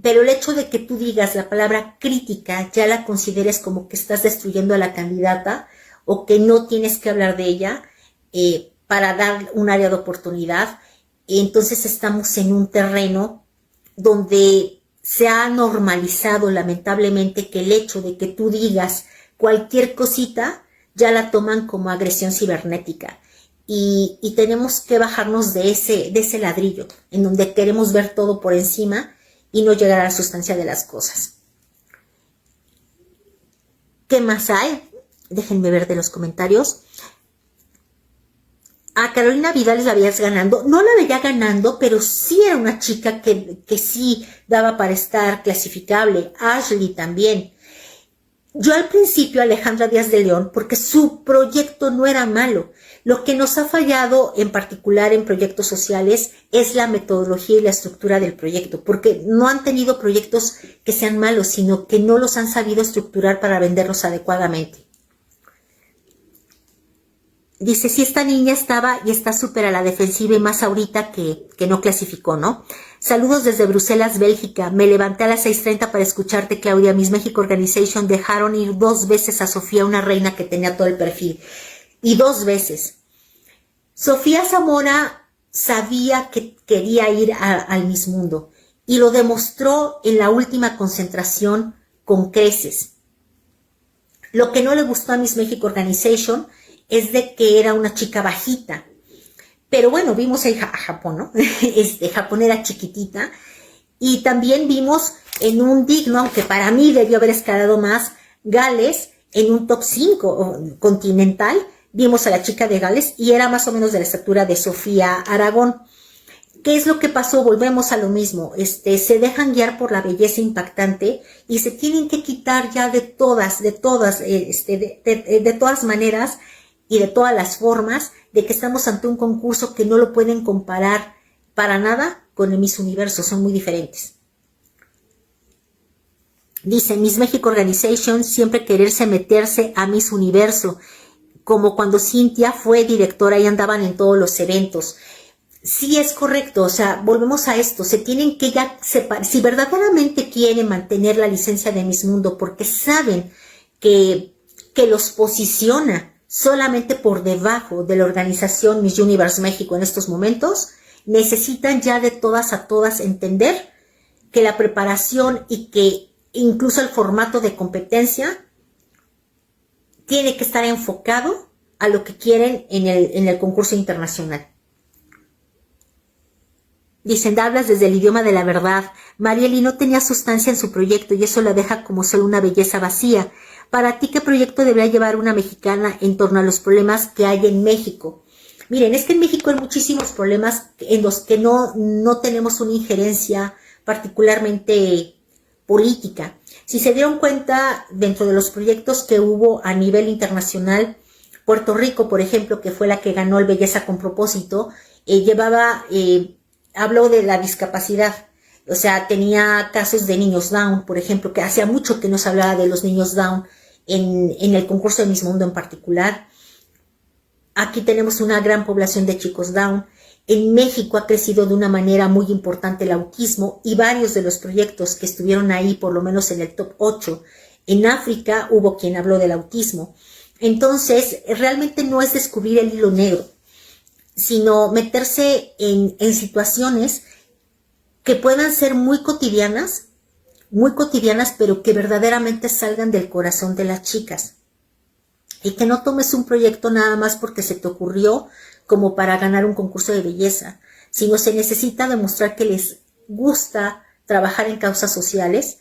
Pero el hecho de que tú digas la palabra crítica, ya la consideres como que estás destruyendo a la candidata, o que no tienes que hablar de ella para dar un área de oportunidad, entonces estamos en un terreno donde se ha normalizado lamentablemente que el hecho de que tú digas cualquier cosita ya la toman como agresión cibernética. Y tenemos que bajarnos de ese ladrillo, en donde queremos ver todo por encima y no llegar a la sustancia de las cosas. ¿Qué más hay? Déjenme ver de los comentarios. A Carolina Vidal la veías ganando. No la veía ganando, pero sí era una chica que sí daba para estar clasificable. Ashley también. Yo al principio Alejandra Díaz de León, porque su proyecto no era malo. Lo que nos ha fallado en particular en proyectos sociales es la metodología y la estructura del proyecto, porque no han tenido proyectos que sean malos, sino que no los han sabido estructurar para venderlos adecuadamente. Dice, si esta niña estaba y está súper a la defensiva y más ahorita que no clasificó, ¿no? Saludos desde Bruselas, Bélgica. Me levanté a las 6:30 para escucharte, Claudia. Miss México Organization dejaron ir 2 veces a Sofía, una reina que tenía todo el perfil. Y 2 veces. Sofía Zamora sabía que quería ir al Miss Mundo y lo demostró en la última concentración con creces. Lo que no le gustó a Miss México Organization es de que era una chica bajita. Pero bueno, vimos a Japón, ¿no? Japón era chiquitita. Y también vimos en un digno, aunque para mí debió haber escalado más, Gales en un top 5 continental. Vimos a la chica de Gales y era más o menos de la estatura de Sofía Aragón. ¿Qué es lo que pasó? Volvemos a lo mismo. Se dejan guiar por la belleza impactante y se tienen que quitar ya de todas maneras y de todas las formas de que estamos ante un concurso que no lo pueden comparar para nada con el Miss Universo, son muy diferentes. Dice, Miss México Organization siempre quererse meterse a Miss Universo, como cuando Cintia fue directora y andaban en todos los eventos. Sí, es correcto, o sea, volvemos a esto, se tienen que ya separar, si verdaderamente quieren mantener la licencia de Miss Mundo porque saben que los posiciona solamente por debajo de la organización Miss Universe México en estos momentos, necesitan ya de todas a todas entender que la preparación y que incluso el formato de competencia tiene que estar enfocado a lo que quieren en el concurso internacional. Dicen, hablas desde el idioma de la verdad. Marieli no tenía sustancia en su proyecto y eso la deja como solo una belleza vacía. Para ti, ¿qué proyecto debería llevar una mexicana en torno a los problemas que hay en México? Miren, es que en México hay muchísimos problemas en los que no tenemos una injerencia particularmente política. Si se dieron cuenta, dentro de los proyectos que hubo a nivel internacional, Puerto Rico, por ejemplo, que fue la que ganó el Belleza con Propósito, habló de la discapacidad. O sea, tenía casos de niños Down, por ejemplo, que hacía mucho que no se hablaba de los niños Down en el concurso de Miss Mundo en particular. Aquí tenemos una gran población de chicos Down. En México ha crecido de una manera muy importante el autismo y varios de los proyectos que estuvieron ahí, por lo menos en el top 8. En África hubo quien habló del autismo. Entonces, realmente no es descubrir el hilo negro, sino meterse en situaciones que puedan ser muy cotidianas, pero que verdaderamente salgan del corazón de las chicas. Y que no tomes un proyecto nada más porque se te ocurrió como para ganar un concurso de belleza, sino se necesita demostrar que les gusta trabajar en causas sociales,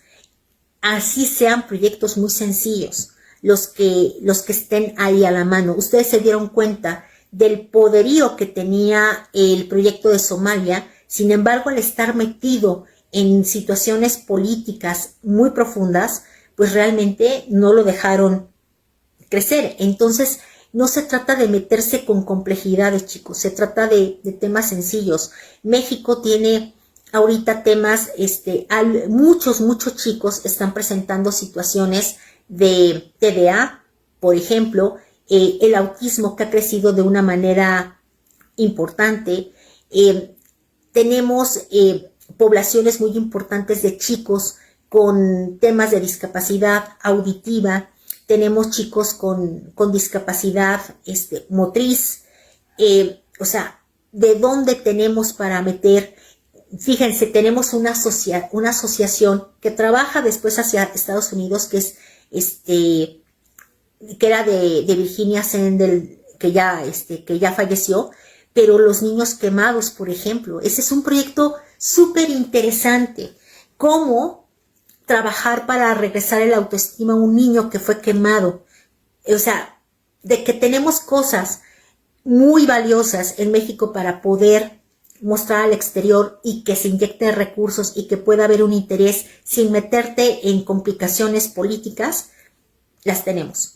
así sean proyectos muy sencillos, los que estén ahí a la mano. Ustedes se dieron cuenta del poderío que tenía el proyecto de Somalia, sin embargo, al estar metido en situaciones políticas muy profundas, pues realmente no lo dejaron crecer. Entonces, no se trata de meterse con complejidades, chicos, se trata de temas sencillos. México tiene ahorita temas, muchos chicos están presentando situaciones de TDA, por ejemplo, el autismo que ha crecido de una manera importante. Tenemos poblaciones muy importantes de chicos con temas de discapacidad auditiva, tenemos chicos con discapacidad motriz, o sea, ¿de dónde tenemos para meter? fíjense, tenemos una asociación que trabaja después hacia Estados Unidos, que es que era de Virginia Sendel, que ya falleció, pero los niños quemados, por ejemplo, ese es un proyecto súper interesante. Cómo trabajar para regresar el autoestima a un niño que fue quemado. O sea, de que tenemos cosas muy valiosas en México para poder mostrar al exterior y que se inyecten recursos y que pueda haber un interés sin meterte en complicaciones políticas, las tenemos.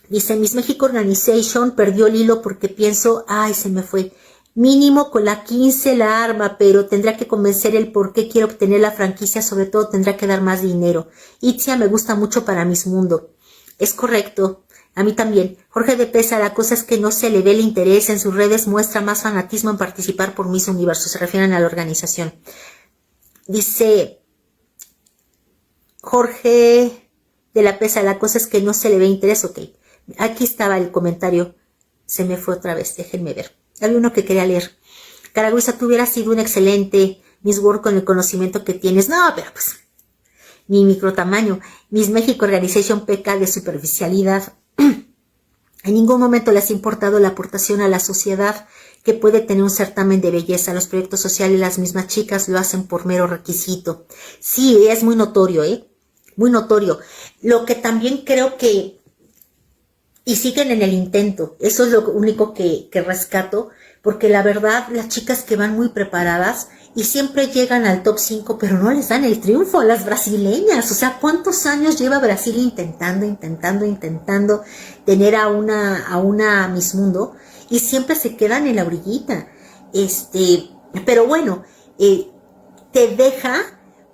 Dice, Miss México Organization perdió el hilo porque pienso, ay, se me fue. Mínimo con la 15 la arma, pero tendrá que convencer el por qué quiere obtener la franquicia, sobre todo tendrá que dar más dinero. Itzia me gusta mucho para Miss Mundo. Es correcto, a mí también. Jorge de Pesa, la cosa es que no se le ve el interés en sus redes, muestra más fanatismo en participar por Miss Universo, se refieren a la organización. Dice Jorge de la Pesa, la cosa es que no se le ve interés, ok. Aquí estaba el comentario, se me fue otra vez, déjenme ver. Había uno que quería leer. Caragüiza, tú hubieras sido un excelente Miss World con el conocimiento que tienes. No, pero pues, mi microtamaño. Miss México Organization peca de superficialidad. En ningún momento les ha importado la aportación a la sociedad que puede tener un certamen de belleza. Los proyectos sociales, las mismas chicas lo hacen por mero requisito. Sí, es muy notorio, muy notorio. Lo que también creo que y siguen en el intento, eso es lo único que rescato, porque la verdad, las chicas que van muy preparadas y siempre llegan al top 5, pero no les dan el triunfo a las brasileñas. O sea, ¿cuántos años lleva Brasil intentando tener a una Miss Mundo? Y siempre se quedan en la orillita. Pero bueno, te deja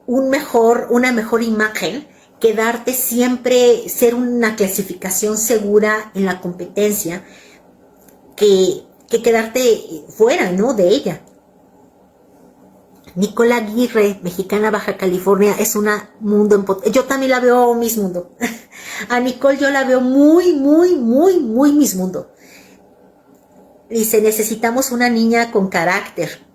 una mejor imagen que darte siempre, ser una clasificación segura en la competencia, que quedarte fuera, ¿no?, de ella. Nicola Aguirre, mexicana, Baja California, es una mundo en potencia. Yo también la veo Miss Mundo. A Nicole yo la veo muy Miss Mundo. Dice, necesitamos una niña con carácter.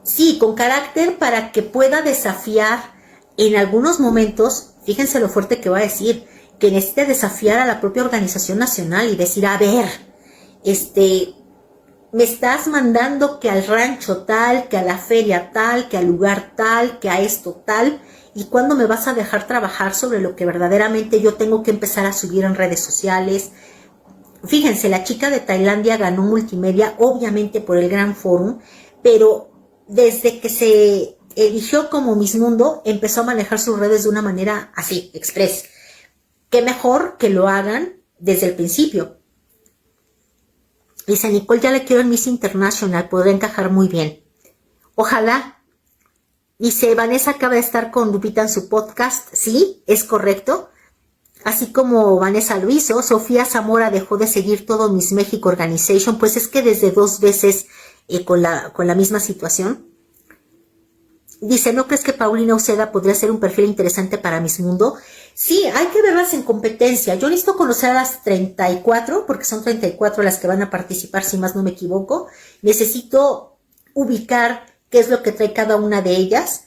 Sí, con carácter para que pueda desafiar en algunos momentos. Fíjense lo fuerte que va a decir, que necesita desafiar a la propia organización nacional y decir, a ver, me estás mandando que al rancho tal, que a la feria tal, que al lugar tal, que a esto tal, y cuándo me vas a dejar trabajar sobre lo que verdaderamente yo tengo que empezar a subir en redes sociales. Fíjense, la chica de Tailandia ganó multimedia, obviamente por el Gran Forum, pero desde que se eligió como Miss Mundo, empezó a manejar sus redes de una manera así, express. Qué mejor que lo hagan desde el principio. Dice, Nicole, ya le quiero en Miss International, podrá encajar muy bien. Ojalá. Dice, Vanessa acaba de estar con Lupita en su podcast. Sí, es correcto. Así como Vanessa lo hizo, Sofía Zamora dejó de seguir todo Miss México Organization, pues es que desde 2 veces con la misma situación. Dice, ¿no crees que Paulina Uceda podría ser un perfil interesante para Miss Mundo? Sí, hay que verlas en competencia. Yo necesito conocer a las 34, porque son 34 las que van a participar, si más no me equivoco. Necesito ubicar qué es lo que trae cada una de ellas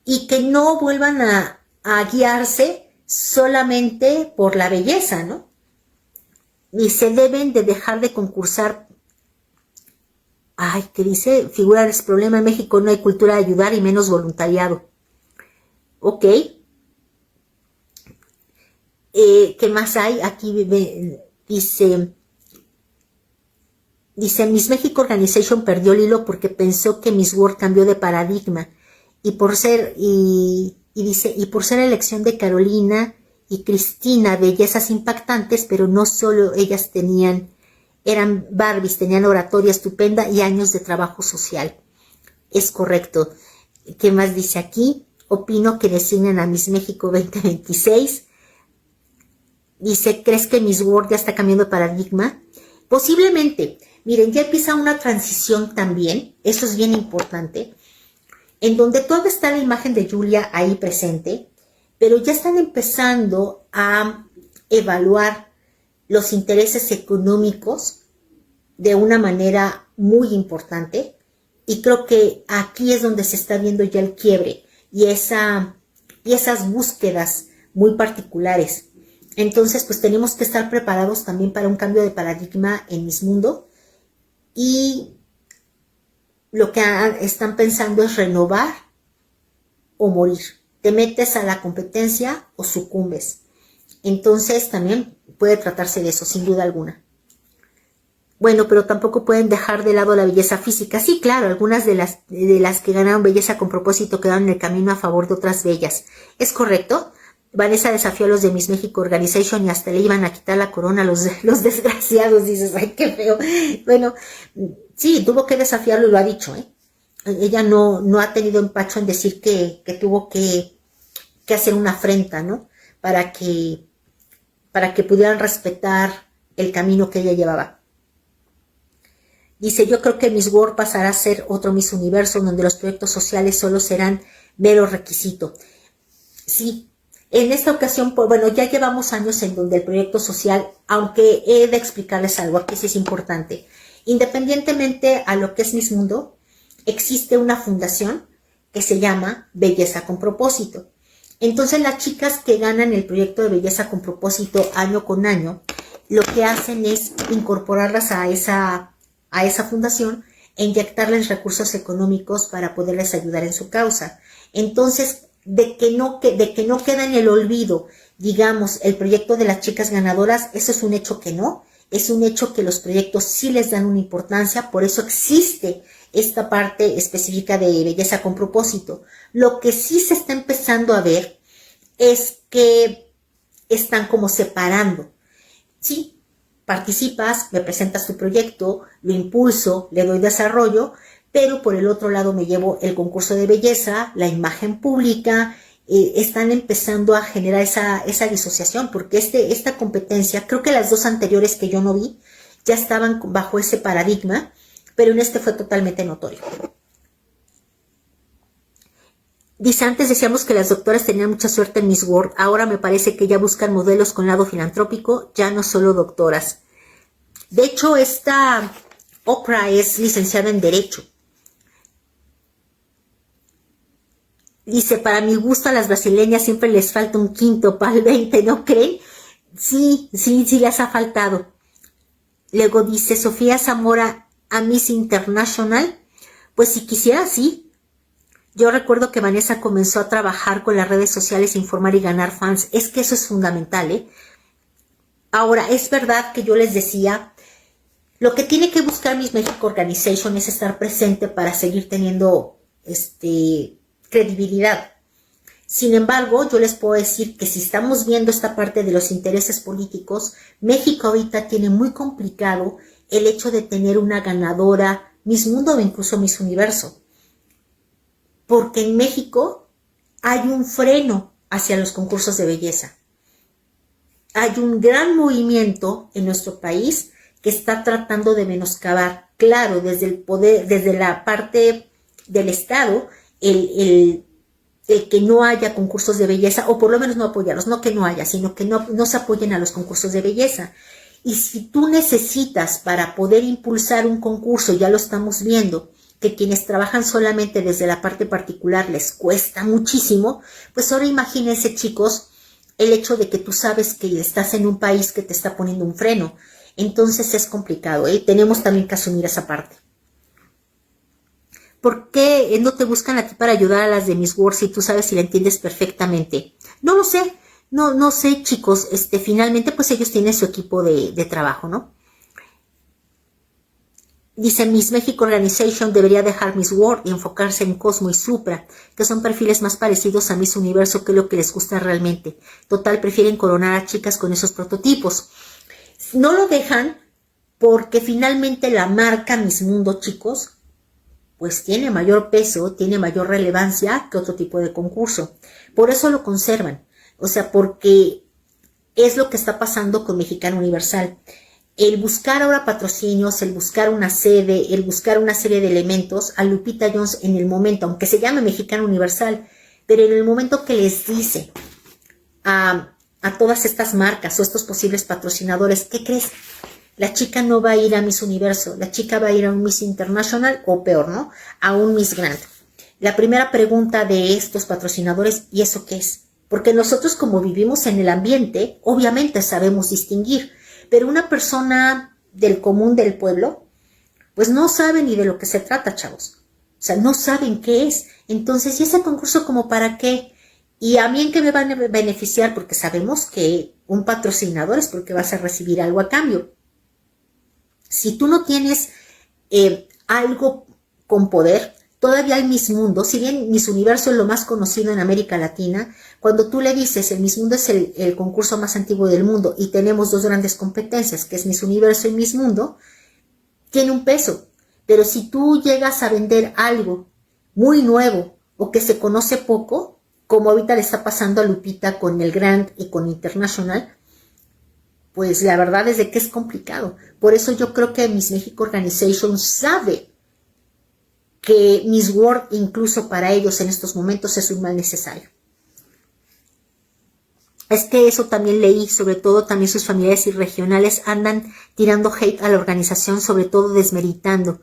y que no vuelvan a guiarse solamente por la belleza, ¿no? Y se deben de dejar de concursar. Ay, ¿qué dice? Figurar es problema. En México no hay cultura de ayudar y menos voluntariado. Ok. ¿Qué más hay? Aquí dice, Miss México Organization perdió el hilo porque pensó que Miss World cambió de paradigma. Y por ser, dice, y por ser elección de Carolina y Cristina, bellezas impactantes, pero no solo ellas eran Barbies, tenían oratoria estupenda y años de trabajo social. Es correcto. ¿Qué más dice aquí? Opino que designen a Miss México 2026. Dice, ¿crees que Miss World ya está cambiando de paradigma? Posiblemente. Miren, ya empieza una transición también, eso es bien importante, en donde todavía está la imagen de Julia ahí presente, pero ya están empezando a evaluar los intereses económicos de una manera muy importante Y creo que aquí es donde se está viendo ya el quiebre y esas búsquedas muy particulares. Entonces, pues tenemos que estar preparados también para un cambio de paradigma en Miss Mundo, y lo que están pensando es renovar o morir. Te metes a la competencia o sucumbes. Entonces también puede tratarse de eso, sin duda alguna. Bueno, pero tampoco pueden dejar de lado la belleza física. Sí, claro, algunas de las que ganaron belleza con propósito quedaron en el camino a favor de otras bellas. ¿Es correcto? Vanessa desafió a los de Miss México Organization y hasta le iban a quitar la corona a los desgraciados. Dices, ay, qué feo. Bueno, sí, tuvo que desafiarlo y lo ha dicho, ¿eh? Ella no ha tenido empacho en decir que tuvo que hacer una afrenta, ¿no? Para que pudieran respetar el camino que ella llevaba. Dice, yo creo que Miss World pasará a ser otro Miss Universo, donde los proyectos sociales solo serán mero requisito. Sí, en esta ocasión, pues, bueno, ya llevamos años en donde el proyecto social, aunque he de explicarles algo, aquí sí es importante, independientemente a lo que es Miss Mundo, existe una fundación que se llama Belleza con Propósito. Entonces las chicas que ganan el proyecto de Belleza con Propósito año con año, lo que hacen es incorporarlas a esa fundación e inyectarles recursos económicos para poderles ayudar en su causa. Entonces, de que no queda en el olvido, digamos, el proyecto de las chicas ganadoras, eso es un hecho que no, es un hecho que los proyectos sí les dan una importancia, por eso existe esta parte específica de Belleza con Propósito. Lo que sí se está empezando a ver es que están como separando. Sí, participas, me presentas tu proyecto, lo impulso, le doy desarrollo, pero por el otro lado me llevo el concurso de belleza, la imagen pública. Están empezando a generar esa disociación, porque esta competencia, creo que las dos anteriores que yo no vi, ya estaban bajo ese paradigma, pero en este fue totalmente notorio. Dice, antes decíamos que las doctoras tenían mucha suerte en Miss World, ahora me parece que ya buscan modelos con lado filantrópico, ya no solo doctoras. De hecho, esta Oprah es licenciada en Derecho. Dice, para mi gusto a las brasileñas siempre les falta un quinto para el 20, ¿no creen? Sí, les ha faltado. Luego dice, Sofía Zamora a Miss International, pues si quisiera, sí. Yo recuerdo que Vanessa comenzó a trabajar con las redes sociales, informar y ganar fans. Es que eso es fundamental, ¿eh? Ahora, es verdad que yo les decía, lo que tiene que buscar Miss México Organization es estar presente para seguir teniendo credibilidad. Sin embargo, yo les puedo decir que si estamos viendo esta parte de los intereses políticos, México ahorita tiene muy complicado el hecho de tener una ganadora Miss Mundo o incluso Miss Universo. Porque en México hay un freno hacia los concursos de belleza. Hay un gran movimiento en nuestro país que está tratando de menoscabar, claro, desde el poder, desde la parte del Estado, el que no haya concursos de belleza, o por lo menos no apoyarlos, no que no haya, sino que no se apoyen a los concursos de belleza. Y si tú necesitas para poder impulsar un concurso, ya lo estamos viendo, que quienes trabajan solamente desde la parte particular les cuesta muchísimo, pues ahora imagínense, chicos, el hecho de que tú sabes que estás en un país que te está poniendo un freno. Entonces es complicado, ¿eh? Tenemos también que asumir esa parte. ¿Por qué no te buscan a ti para ayudar a las de Miss World si tú sabes y la entiendes perfectamente? No lo sé, no sé, chicos. Finalmente, pues ellos tienen su equipo de trabajo, ¿no? Dice, Miss México Organization debería dejar Miss World y enfocarse en Cosmo y Supra, que son perfiles más parecidos a Miss Universo que lo que les gusta realmente. Total, prefieren coronar a chicas con esos prototipos. No lo dejan porque finalmente la marca Miss Mundo, chicos, pues tiene mayor peso, tiene mayor relevancia que otro tipo de concurso. Por eso lo conservan. O sea, porque es lo que está pasando con Mexicana Universal. El buscar ahora patrocinios, el buscar una sede, el buscar una serie de elementos, a Lupita Jones en el momento, aunque se llame Mexicana Universal, pero en el momento que les dice a todas estas marcas o estos posibles patrocinadores, ¿qué crees? la chica no va a ir a Miss Universo, la chica va a ir a un Miss International o peor, ¿no? A un Miss Grand. La primera pregunta de estos patrocinadores, ¿y eso qué es? Porque nosotros como vivimos en el ambiente, obviamente sabemos distinguir, pero una persona del común del pueblo, pues no sabe ni de lo que se trata, chavos. O sea, no saben qué es. Entonces, ¿y ese concurso como para qué? ¿Y a mí en qué me van a beneficiar? Porque sabemos que un patrocinador es porque vas a recibir algo a cambio. Si tú no tienes algo con poder, todavía hay Miss Mundo, si bien Miss Universo es lo más conocido en América Latina, cuando tú le dices el Miss Mundo es el concurso más antiguo del mundo y tenemos dos grandes competencias, que es Miss Universo y Miss Mundo, tiene un peso. Pero si tú llegas a vender algo muy nuevo o que se conoce poco, como ahorita le está pasando a Lupita con el Grand y con International, pues la verdad es de que es complicado. Por eso yo creo que Miss México Organization sabe que Miss World incluso para ellos en estos momentos es un mal necesario. Es que eso también leí, sobre todo también sus familiares y regionales andan tirando hate a la organización, sobre todo desmeritando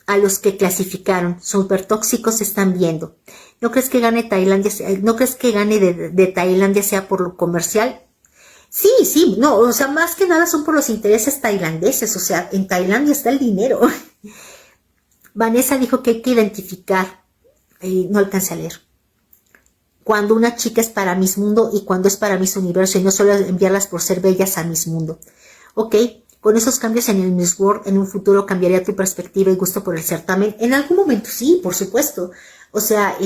a los que clasificaron. Súper tóxicos se están viendo. ¿No crees que gane Tailandia? ¿No crees que gane de Tailandia sea por lo comercial? Sí, no, o sea, más que nada son por los intereses tailandeses, o sea, en Tailandia está el dinero. Vanessa dijo que hay que identificar, no alcancé a leer, cuando una chica es para Miss Mundo y cuando es para Miss Universo y no solo enviarlas por ser bellas a Miss Mundo. Ok, con esos cambios en el Miss World en un futuro cambiaría tu perspectiva y gusto por el certamen. En algún momento sí, por supuesto. O sea,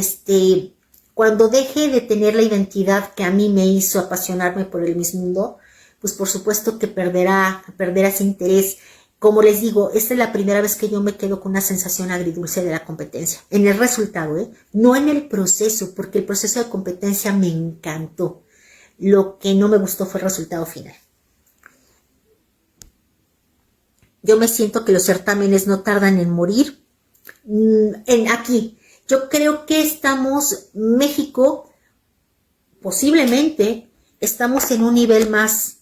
cuando deje de tener la identidad que a mí me hizo apasionarme por el Miss Mundo, pues por supuesto que perderá ese interés. Como les digo, esta es la primera vez que yo me quedo con una sensación agridulce de la competencia. En el resultado, no en el proceso, porque el proceso de competencia me encantó. Lo que no me gustó fue el resultado final. Yo me siento que los certámenes no tardan en morir. Aquí, yo creo que México, posiblemente, estamos en un nivel más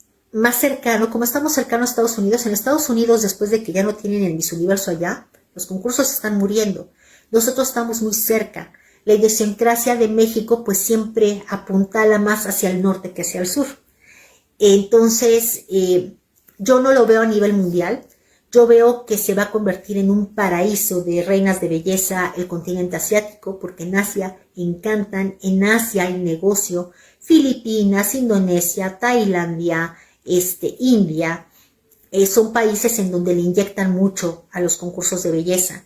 cercano, como estamos cercanos a Estados Unidos. En Estados Unidos, después de que ya no tienen el Miss Universo allá, los concursos están muriendo. Nosotros estamos muy cerca. La idiosincrasia de México, pues siempre apuntala más hacia el norte que hacia el sur. Entonces, yo no lo veo a nivel mundial. Yo veo que se va a convertir en un paraíso de reinas de belleza el continente asiático, porque en Asia encantan, en Asia hay negocio, Filipinas, Indonesia, Tailandia, India, son países en donde le inyectan mucho a los concursos de belleza.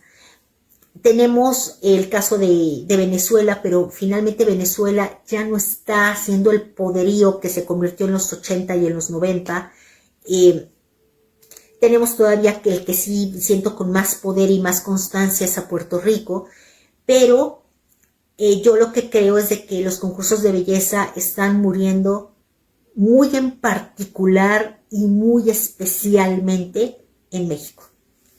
Tenemos el caso de Venezuela, pero finalmente Venezuela ya no está haciendo el poderío que se convirtió en los 80 y en los 90. Tenemos todavía que el que sí siento con más poder y más constancia es a Puerto Rico, pero yo lo que creo es de que los concursos de belleza están muriendo muy en particular y muy especialmente en México.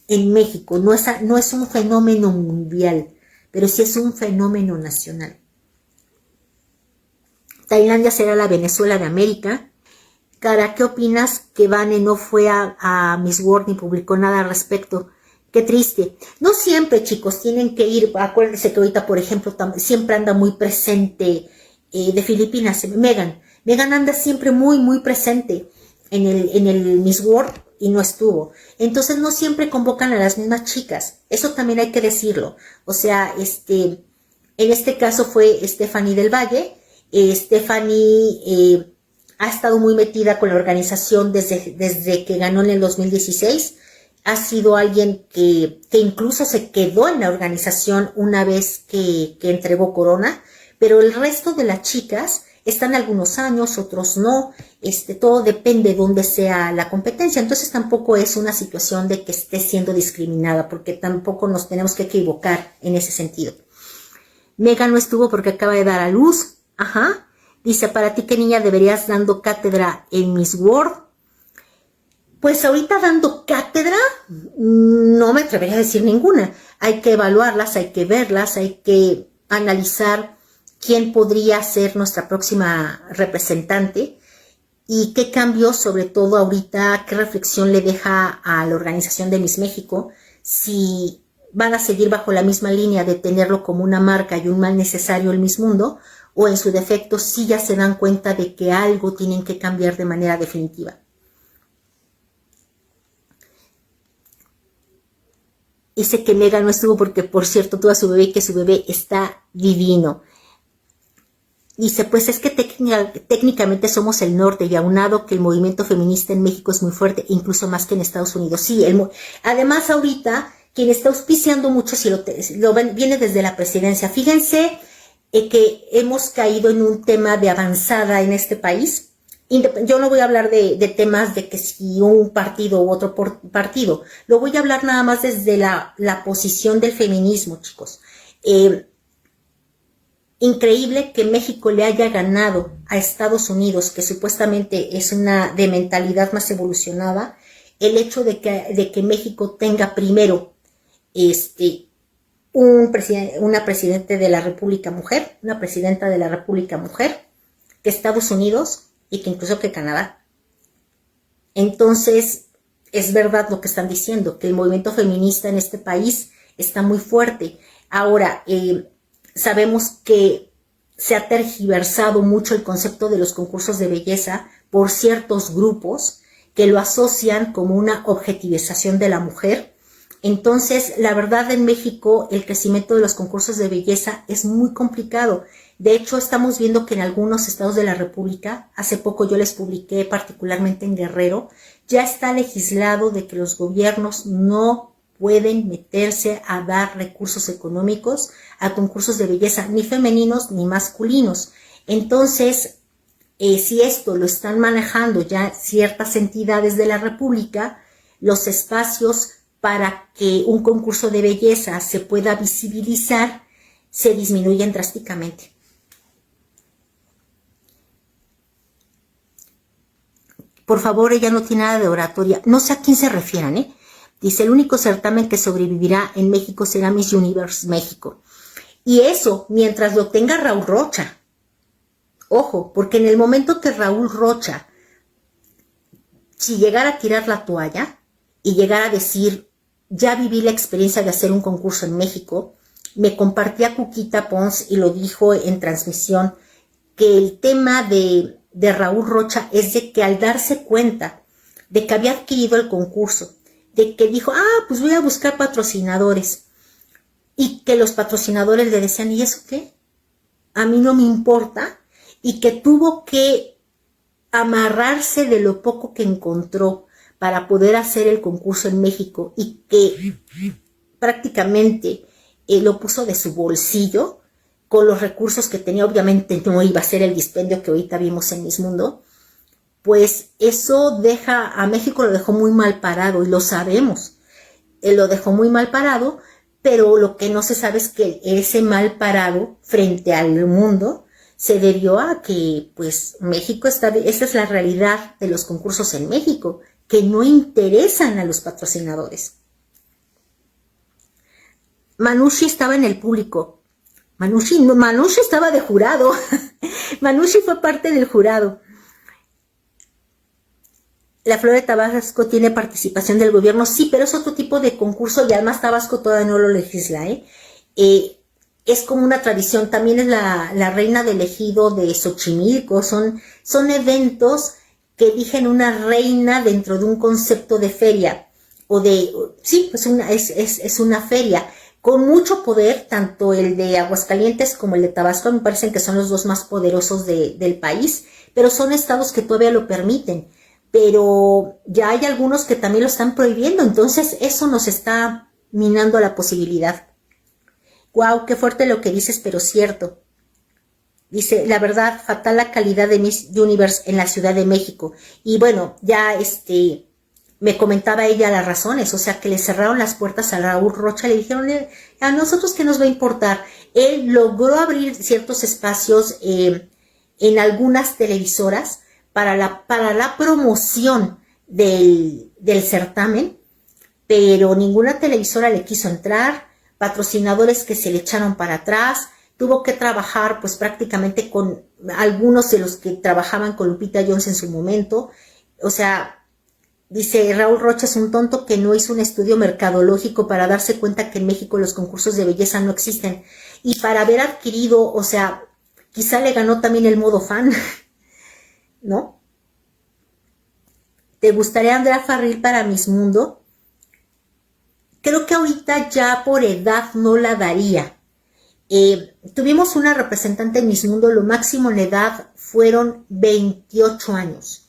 En México no es un fenómeno mundial, pero sí es un fenómeno nacional. Tailandia será la Venezuela de América. Cara, ¿qué opinas que Vane no fue a Miss World ni publicó nada al respecto? Qué triste. No siempre, chicos, tienen que ir. Acuérdense que ahorita, por ejemplo, siempre anda muy presente de Filipinas, Megan. Megan anda siempre muy, muy presente en el Miss World y no estuvo. Entonces no siempre convocan a las mismas chicas. Eso también hay que decirlo. O sea, en este caso fue Stephanie del Valle. Stephanie ha estado muy metida con la organización desde que ganó en el 2016. Ha sido alguien que incluso se quedó en la organización una vez que entregó corona, pero el resto de las chicas están algunos años, otros no. Todo depende de dónde sea la competencia. Entonces tampoco es una situación de que esté siendo discriminada, porque tampoco nos tenemos que equivocar en ese sentido. Megan no estuvo porque acaba de dar a luz. Ajá. Dice, para ti, ¿qué niña deberías dando cátedra en Miss World? Pues ahorita dando cátedra, no me atrevería a decir ninguna. Hay que evaluarlas, hay que verlas, hay que analizar quién podría ser nuestra próxima representante. y qué cambios, sobre todo ahorita, qué reflexión le deja a la organización de Miss México, si van a seguir bajo la misma línea de tenerlo como una marca y un mal necesario el Miss Mundo, o en su defecto sí ya se dan cuenta de que algo tienen que cambiar de manera definitiva. Dice que Mega no estuvo porque, por cierto, tuvo a su bebé y que su bebé está divino. Dice, pues es que técnicamente somos el norte y aunado que el movimiento feminista en México es muy fuerte, incluso más que en Estados Unidos. Sí, además ahorita quien está auspiciando mucho, si lo ven, viene desde la presidencia. Fíjense que hemos caído en un tema de avanzada en este país. Yo no voy a hablar de temas de que si un partido u otro partido, lo voy a hablar nada más desde la posición del feminismo, chicos. Increíble que México le haya ganado a Estados Unidos, que supuestamente es una de mentalidad más evolucionada, el hecho de que México tenga primero una presidenta de la República mujer, una presidenta de la República mujer, que Estados Unidos y que incluso que Canadá. Entonces, es verdad lo que están diciendo, que el movimiento feminista en este país está muy fuerte. Ahora, sabemos que se ha tergiversado mucho el concepto de los concursos de belleza por ciertos grupos que lo asocian como una objetivización de la mujer. Entonces, la verdad, en México el crecimiento de los concursos de belleza es muy complicado. De hecho, estamos viendo que en algunos estados de la República, hace poco yo les publiqué, particularmente en Guerrero, ya está legislado de que los gobiernos no pueden meterse a dar recursos económicos a concursos de belleza, ni femeninos ni masculinos. Entonces, si esto lo están manejando ya ciertas entidades de la República, los espacios para que un concurso de belleza se pueda visibilizar se disminuyen drásticamente. Por favor, ella no tiene nada de oratoria. No sé a quién se refieran, ¿eh? Dice, el único certamen que sobrevivirá en México será Miss Universe México. Y eso, mientras lo tenga Raúl Rocha. Ojo, porque en el momento que Raúl Rocha, si llegara a tirar la toalla y llegara a decir, ya viví la experiencia de hacer un concurso en México, me compartía Cuquita Pons y lo dijo en transmisión, que el tema de Raúl Rocha es de que al darse cuenta de que había adquirido el concurso, de que dijo, pues voy a buscar patrocinadores, y que los patrocinadores le decían, ¿y eso qué? A mí no me importa, y que tuvo que amarrarse de lo poco que encontró para poder hacer el concurso en México, y que prácticamente lo puso de su bolsillo, con los recursos que tenía. Obviamente no iba a ser el dispendio que ahorita vimos en Miss Mundo. Pues eso deja, a México lo dejó muy mal parado, y lo sabemos. Él lo dejó muy mal parado, pero lo que no se sabe es que ese mal parado frente al mundo se debió a que, pues, México esa es la realidad de los concursos en México, que no interesan a los patrocinadores. Manushi estaba en el público. Manushi estaba de jurado. Manushi fue parte del jurado. La Flor de Tabasco tiene participación del gobierno, sí, pero es otro tipo de concurso y además Tabasco todavía no lo legisla, es como una tradición. También es la reina del ejido de Xochimilco, son eventos que eligen una reina dentro de un concepto de feria, sí, pues es una feria, con mucho poder, tanto el de Aguascalientes como el de Tabasco, me parecen que son los dos más poderosos del país, pero son estados que todavía lo permiten. Pero ya hay algunos que también lo están prohibiendo, entonces eso nos está minando la posibilidad. Wow, qué fuerte lo que dices, pero cierto. Dice, la verdad, fatal la calidad de Miss Universe en la Ciudad de México. Y bueno, ya me comentaba ella las razones, o sea, que le cerraron las puertas a Raúl Rocha, le dijeron, a nosotros qué nos va a importar. Él logró abrir ciertos espacios en algunas televisoras, para la promoción del certamen, pero ninguna televisora le quiso entrar, patrocinadores que se le echaron para atrás, tuvo que trabajar pues prácticamente con algunos de los que trabajaban con Lupita Jones en su momento. O sea, dice Raúl Rocha es un tonto que no hizo un estudio mercadológico para darse cuenta que en México los concursos de belleza no existen. Y para haber adquirido, o sea, quizá le ganó también el modo fan, ¿no? ¿Te gustaría Andrea Farril para Miss Mundo? Creo que ahorita ya por edad no la daría. Tuvimos una representante en Miss Mundo, lo máximo en edad fueron 28 años.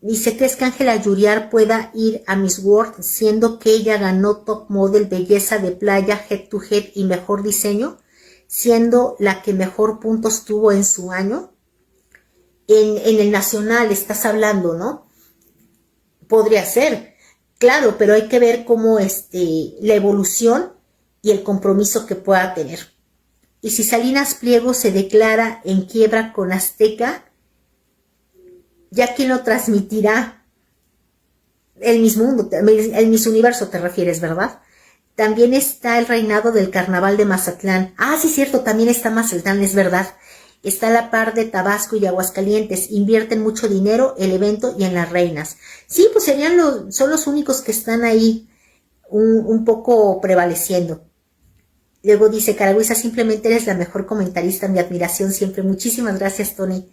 Dice, ¿crees que Ángela Yuriar pueda ir a Miss World siendo que ella ganó Top Model, Belleza de Playa, Head to Head y Mejor Diseño? Siendo la que mejor puntos tuvo en su año. En el nacional estás hablando, ¿no? Podría ser, claro, pero hay que ver cómo la evolución y el compromiso que pueda tener. Y si Salinas Pliego se declara en quiebra con Azteca, ¿ya quién lo transmitirá? El Miss Mundo, el Miss Universo te refieres, ¿verdad? También está el reinado del Carnaval de Mazatlán. Ah, sí, cierto, también está Mazatlán, es verdad. Está a la par de Tabasco y Aguascalientes. Invierten mucho dinero el evento y en las reinas. Sí, pues son los únicos que están ahí un poco prevaleciendo. Luego dice, Caragüiza, simplemente eres la mejor comentarista, mi admiración siempre. Muchísimas gracias, Tony.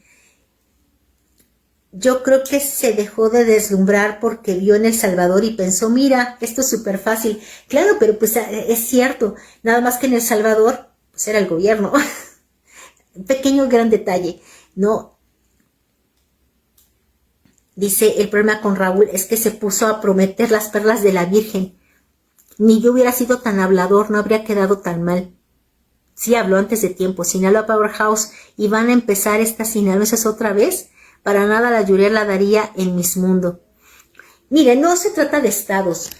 Yo creo que se dejó de deslumbrar porque vio en El Salvador y pensó, mira, esto es súper fácil. Claro, pero pues es cierto, nada más que en El Salvador, pues era el gobierno. Pequeño gran detalle, ¿no? Dice, el problema con Raúl es que se puso a prometer las perlas de la Virgen. Ni yo hubiera sido tan hablador, no habría quedado tan mal. Sí, habló antes de tiempo. Sinaloa Powerhouse, y van a empezar estas sinaloenses otra vez. Para nada la Yuriel la daría en Miss Mundo. Miren, no se trata de estados.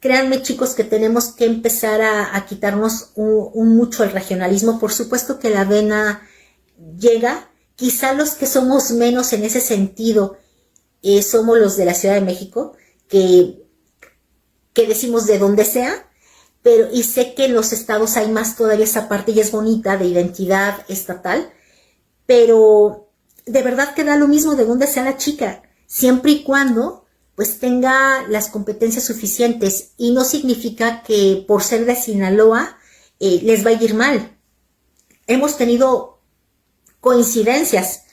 Créanme, chicos, que tenemos que empezar a quitarnos mucho el regionalismo. Por supuesto que la vena llega. Quizá los que somos menos en ese sentido somos los de la Ciudad de México, que decimos de donde sea, pero y sé que en los estados hay más todavía esa parte y es bonita de identidad estatal, pero de verdad que da lo mismo de donde sea la chica, siempre y cuando pues tenga las competencias suficientes, y no significa que por ser de Sinaloa les va a ir mal. Hemos tenido coincidencias,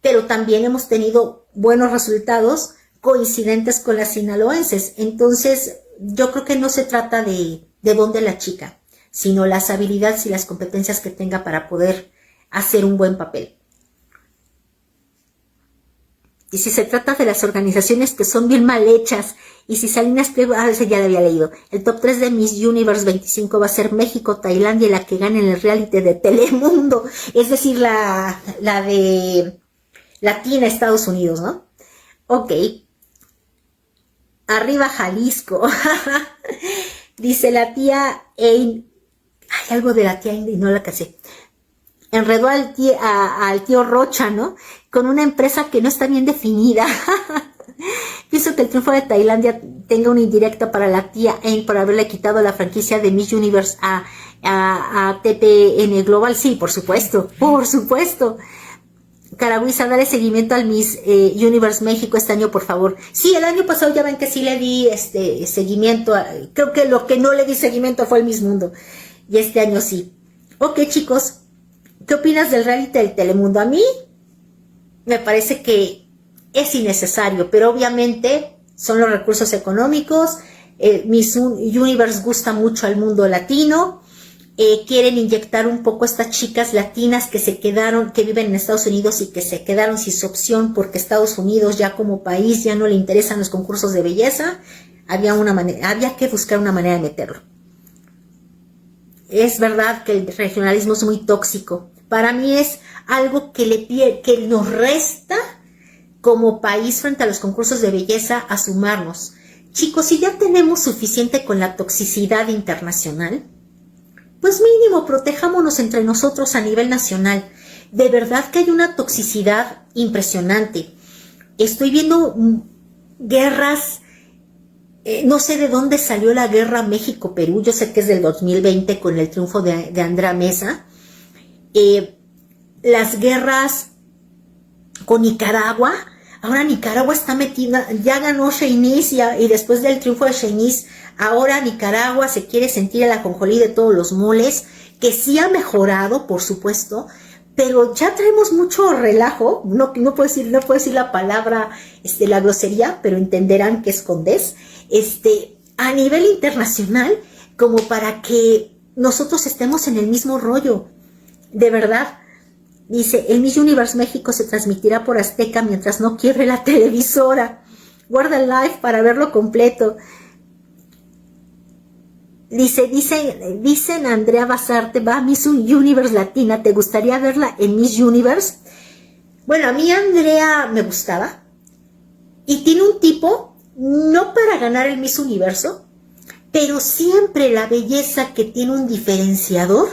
pero también hemos tenido buenos resultados coincidentes con las sinaloenses. Entonces yo creo que no se trata de dónde la chica, sino las habilidades y las competencias que tenga para poder hacer un buen papel. Y si se trata de las organizaciones que son bien mal hechas, y si Salinas Pliego, ese ya lo había leído, el top 3 de Miss Universe 25 va a ser México, Tailandia y la que gane en el reality de Telemundo, es decir, la de Latina, Estados Unidos, ¿no? Ok. Arriba Jalisco. Dice la tía Ein. Hay algo de la tía Ein y no la casé. Enredó al tío Rocha, ¿no? Con una empresa que no está bien definida. Pienso que el triunfo de Tailandia tenga una indirecta para la tía Ein por haberle quitado la franquicia de Miss Universe a TPN Global. Sí, por supuesto, por supuesto. Caragüiza, dale seguimiento al Miss Universe México este año, por favor. Sí, el año pasado ya ven que sí le di seguimiento. Creo que lo que no le di seguimiento fue el Miss Mundo. Y este año sí. Ok, chicos, ¿qué opinas del reality del Telemundo? A mí me parece que es innecesario, pero obviamente son los recursos económicos. Miss Universe gusta mucho al mundo latino. Quieren inyectar un poco a estas chicas latinas que se quedaron, que viven en Estados Unidos y que se quedaron sin su opción porque Estados Unidos ya como país ya no le interesan los concursos de belleza. Había que buscar una manera de meterlo. Es verdad que el regionalismo es muy tóxico. Para mí es algo que nos resta como país frente a los concursos de belleza a sumarnos. Chicos, si ya tenemos suficiente con la toxicidad internacional, pues mínimo protejámonos entre nosotros a nivel nacional. De verdad que hay una toxicidad impresionante. Estoy viendo guerras No sé de dónde salió la guerra México-Perú, yo sé que es del 2020 con el triunfo de Andrea Mesa. Las guerras con Nicaragua, ahora Nicaragua está metida, ya ganó Sheinís y después del triunfo de Sheinís, ahora Nicaragua se quiere sentir el ajonjolí de todos los moles, que sí ha mejorado, por supuesto, pero ya traemos mucho relajo, no puedo decir la palabra, la grosería, pero entenderán que es condés, a nivel internacional, como para que nosotros estemos en el mismo rollo, de verdad. Dice, el Miss Universe México se transmitirá por Azteca mientras no quiebre la televisora. Guarda el live para verlo completo. Dicen Andrea Basarte, va a Miss Universe Latina, ¿te gustaría verla en Miss Universe? Bueno, a mí Andrea me gustaba. Y tiene un tipo, no para ganar el Miss Universo, pero siempre la belleza que tiene un diferenciador,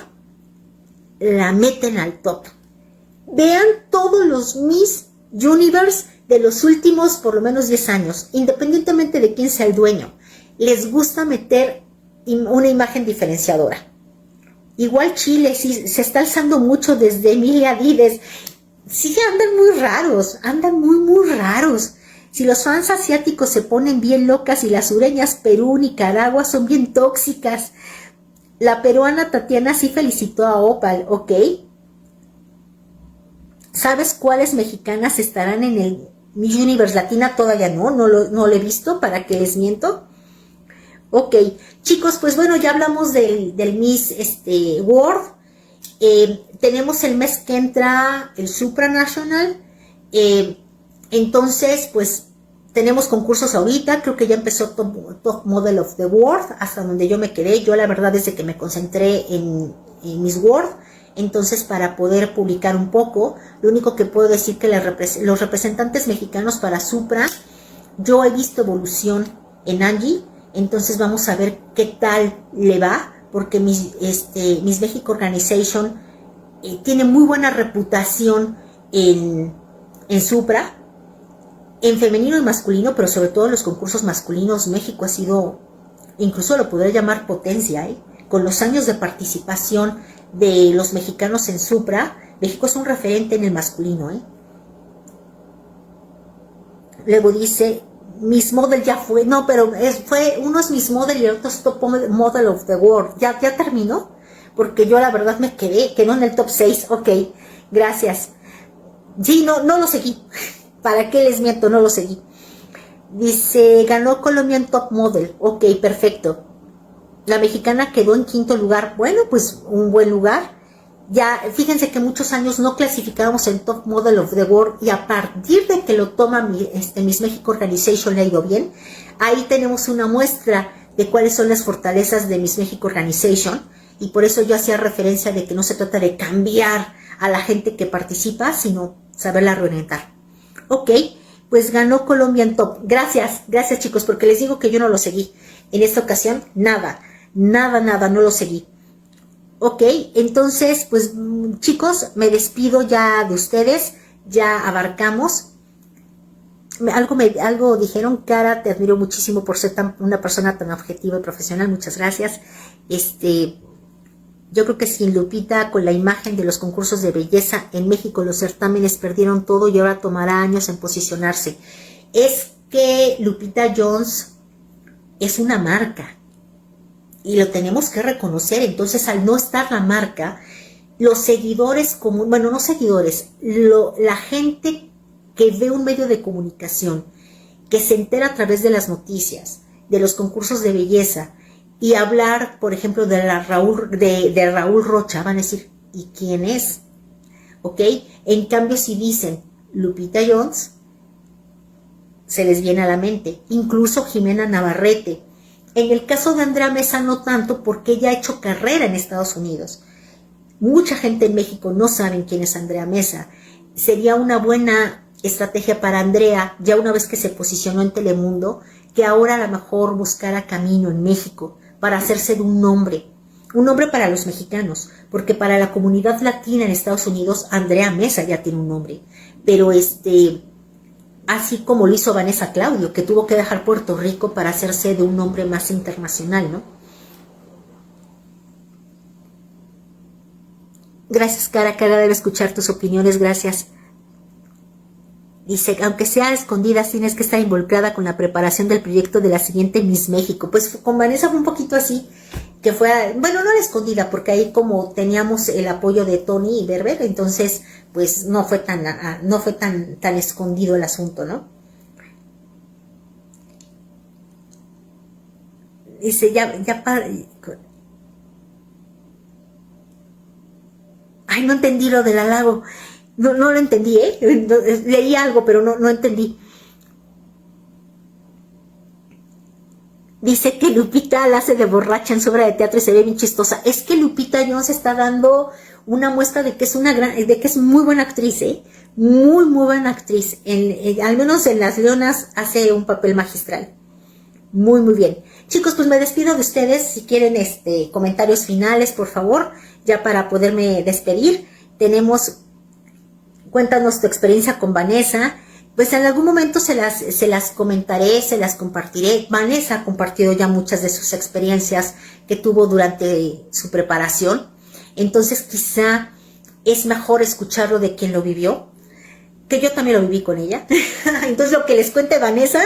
la meten al top. Vean todos los Miss Universe de los últimos por lo menos 10 años, independientemente de quién sea el dueño. Les gusta meter una imagen diferenciadora. Igual Chile, sí, se está alzando mucho desde Emilia Dides. Sí, andan muy raros. Si los fans asiáticos se ponen bien locas y las sureñas Perú, Nicaragua son bien tóxicas. La peruana Tatiana sí felicitó a Opal, ¿ok? ¿Sabes cuáles mexicanas estarán en el Miss Universe Latina? Todavía no lo he visto, ¿para qué les miento? Ok, chicos, pues bueno, ya hablamos del Miss World. Tenemos el mes que entra el Supranational. Entonces, pues tenemos concursos ahorita. Creo que ya empezó Top Model of the World, hasta donde yo me quedé. Yo la verdad desde que me concentré en Miss World. Entonces, para poder publicar un poco, lo único que puedo decir que los representantes mexicanos para Supra, yo he visto evolución en Angie, entonces vamos a ver qué tal le va, porque Miss México Organization tiene muy buena reputación en Supra, en femenino y masculino, pero sobre todo en los concursos masculinos. México ha sido, incluso lo podría llamar potencia, con los años de participación de los mexicanos en Supra. México es un referente en el masculino, Luego dice, Miss Model ya fue, no, pero uno es Miss Model y el otro es Top Model of the World. ¿Ya terminó? Porque yo la verdad me quedó en el top 6, ok, gracias. Sí, no lo seguí, ¿para qué les miento? No lo seguí. Dice, ganó Colombia en Top Model, ok, perfecto. La mexicana quedó en 5º lugar. Bueno, pues un buen lugar. Ya, fíjense que muchos años no clasificábamos en Top Model of the World y a partir de que lo toma Miss México Organization le ha ido bien. Ahí tenemos una muestra de cuáles son las fortalezas de Miss México Organization y por eso yo hacía referencia de que no se trata de cambiar a la gente que participa, sino saberla reorientar. Ok, pues ganó Colombia en Top. Gracias chicos, porque les digo que yo no lo seguí. En esta ocasión, nada, no lo seguí. Ok, entonces, pues chicos, me despido ya de ustedes, ya abarcamos. Algo dijeron, Cara, te admiro muchísimo por ser una persona tan objetiva y profesional, muchas gracias. Yo creo que sin Lupita, con la imagen de los concursos de belleza en México, los certámenes perdieron todo y ahora tomará años en posicionarse. Es que Lupita Jones es una marca y lo tenemos que reconocer. Entonces, al no estar la marca, los seguidores, no seguidores, la gente que ve un medio de comunicación, que se entera a través de las noticias, de los concursos de belleza, y hablar, por ejemplo, de Raúl Rocha, van a decir, ¿y quién es? ¿Ok? En cambio, si dicen Lupita Jones, se les viene a la mente. Incluso Jimena Navarrete. En el caso de Andrea Mesa no tanto, porque ella ha hecho carrera en Estados Unidos. Mucha gente en México no sabe quién es Andrea Mesa. Sería una buena estrategia para Andrea, ya una vez que se posicionó en Telemundo, que ahora a lo mejor buscara camino en México para hacerse de un nombre para los mexicanos, porque para la comunidad latina en Estados Unidos, Andrea Mesa ya tiene un nombre, pero así como lo hizo Vanessa Claudio, que tuvo que dejar Puerto Rico para hacerse de un nombre más internacional, ¿no? Gracias, Cara debe escuchar tus opiniones, gracias. Dice, aunque sea a escondidas, tienes que estar involucrada con la preparación del proyecto de la siguiente Miss México. Pues con Vanessa fue un poquito así, que fue, bueno, no a la escondida, porque ahí como teníamos el apoyo de Tony y Berber, entonces, pues no fue tan escondido el asunto, ¿no? Dice, ay, no entendí lo del halago. No lo entendí, ¿eh? Leí algo, pero no entendí. Dice que Lupita la hace de borracha en su obra de teatro y se ve bien chistosa. Es que Lupita Jones está dando una muestra de que es de que es muy buena actriz, ¿eh? Muy buena actriz. Al menos en Las Leonas hace un papel magistral. Muy bien. Chicos, pues me despido de ustedes. Si quieren comentarios finales, por favor, ya para poderme despedir. Cuéntanos tu experiencia con Vanessa. Pues en algún momento se las comentaré, se las compartiré. Vanessa ha compartido ya muchas de sus experiencias que tuvo durante su preparación. Entonces quizá es mejor escucharlo de quien lo vivió, que yo también lo viví con ella. Entonces lo que les cuente Vanessa,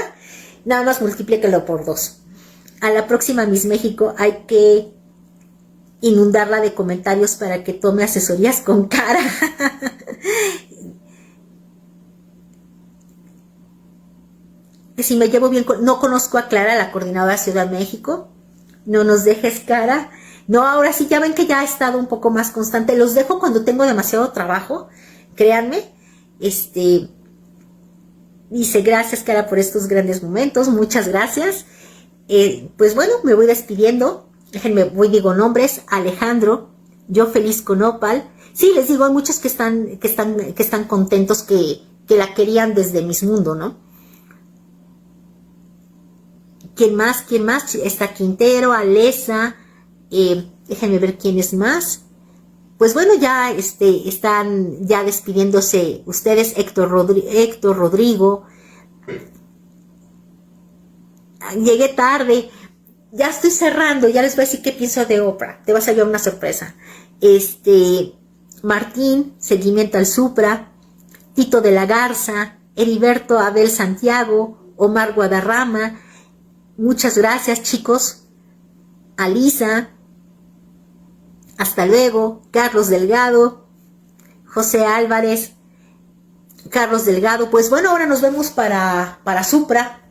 nada más multiplíquelo por 2. A la próxima Miss México hay que inundarla de comentarios para que tome asesorías con Cara. Si me llevo bien no conozco a Clara, la coordinadora de Ciudad de México. No nos dejes, Cara. No, ahora sí, ya ven que ya ha estado un poco más constante. Los dejo cuando tengo demasiado trabajo, créanme. Dice, gracias, Cara, por estos grandes momentos. Muchas gracias. Pues bueno, me voy despidiendo. Déjenme, digo nombres. Alejandro, yo feliz con Opal. Sí, les digo, hay muchos que están contentos, que la querían desde Miss Mundo, ¿no? ¿Quién más? Está Quintero, Alesa, déjenme ver quién es más. Pues bueno, ya están ya despidiéndose ustedes. Héctor Rodrigo. Llegué tarde. Ya estoy cerrando, ya les voy a decir qué pienso de Oprah. Te vas a llevar una sorpresa. Martín, Seguimiento al Supra, Tito de la Garza, Heriberto Abel Santiago, Omar Guadarrama. Muchas gracias, chicos. Alisa, hasta luego. Carlos Delgado, José Álvarez, Carlos Delgado. Pues bueno, ahora nos vemos para Supra,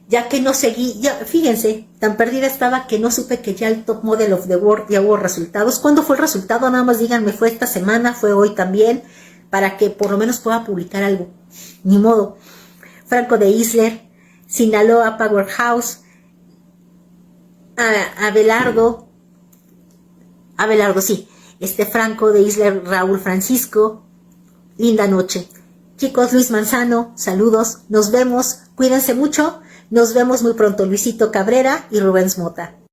ya que no seguí, ya fíjense, tan perdida estaba que no supe que ya el Top Model of the World ya hubo resultados. ¿Cuándo fue el resultado? Nada más díganme, fue esta semana, fue hoy también, para que por lo menos pueda publicar algo. Ni modo. Franco de Isler, Sinaloa Powerhouse, Abelardo, sí, Franco de Isler, Raúl Francisco. Linda noche. Chicos, Luis Manzano, saludos, nos vemos, cuídense mucho, nos vemos muy pronto. Luisito Cabrera y Rubens Mota.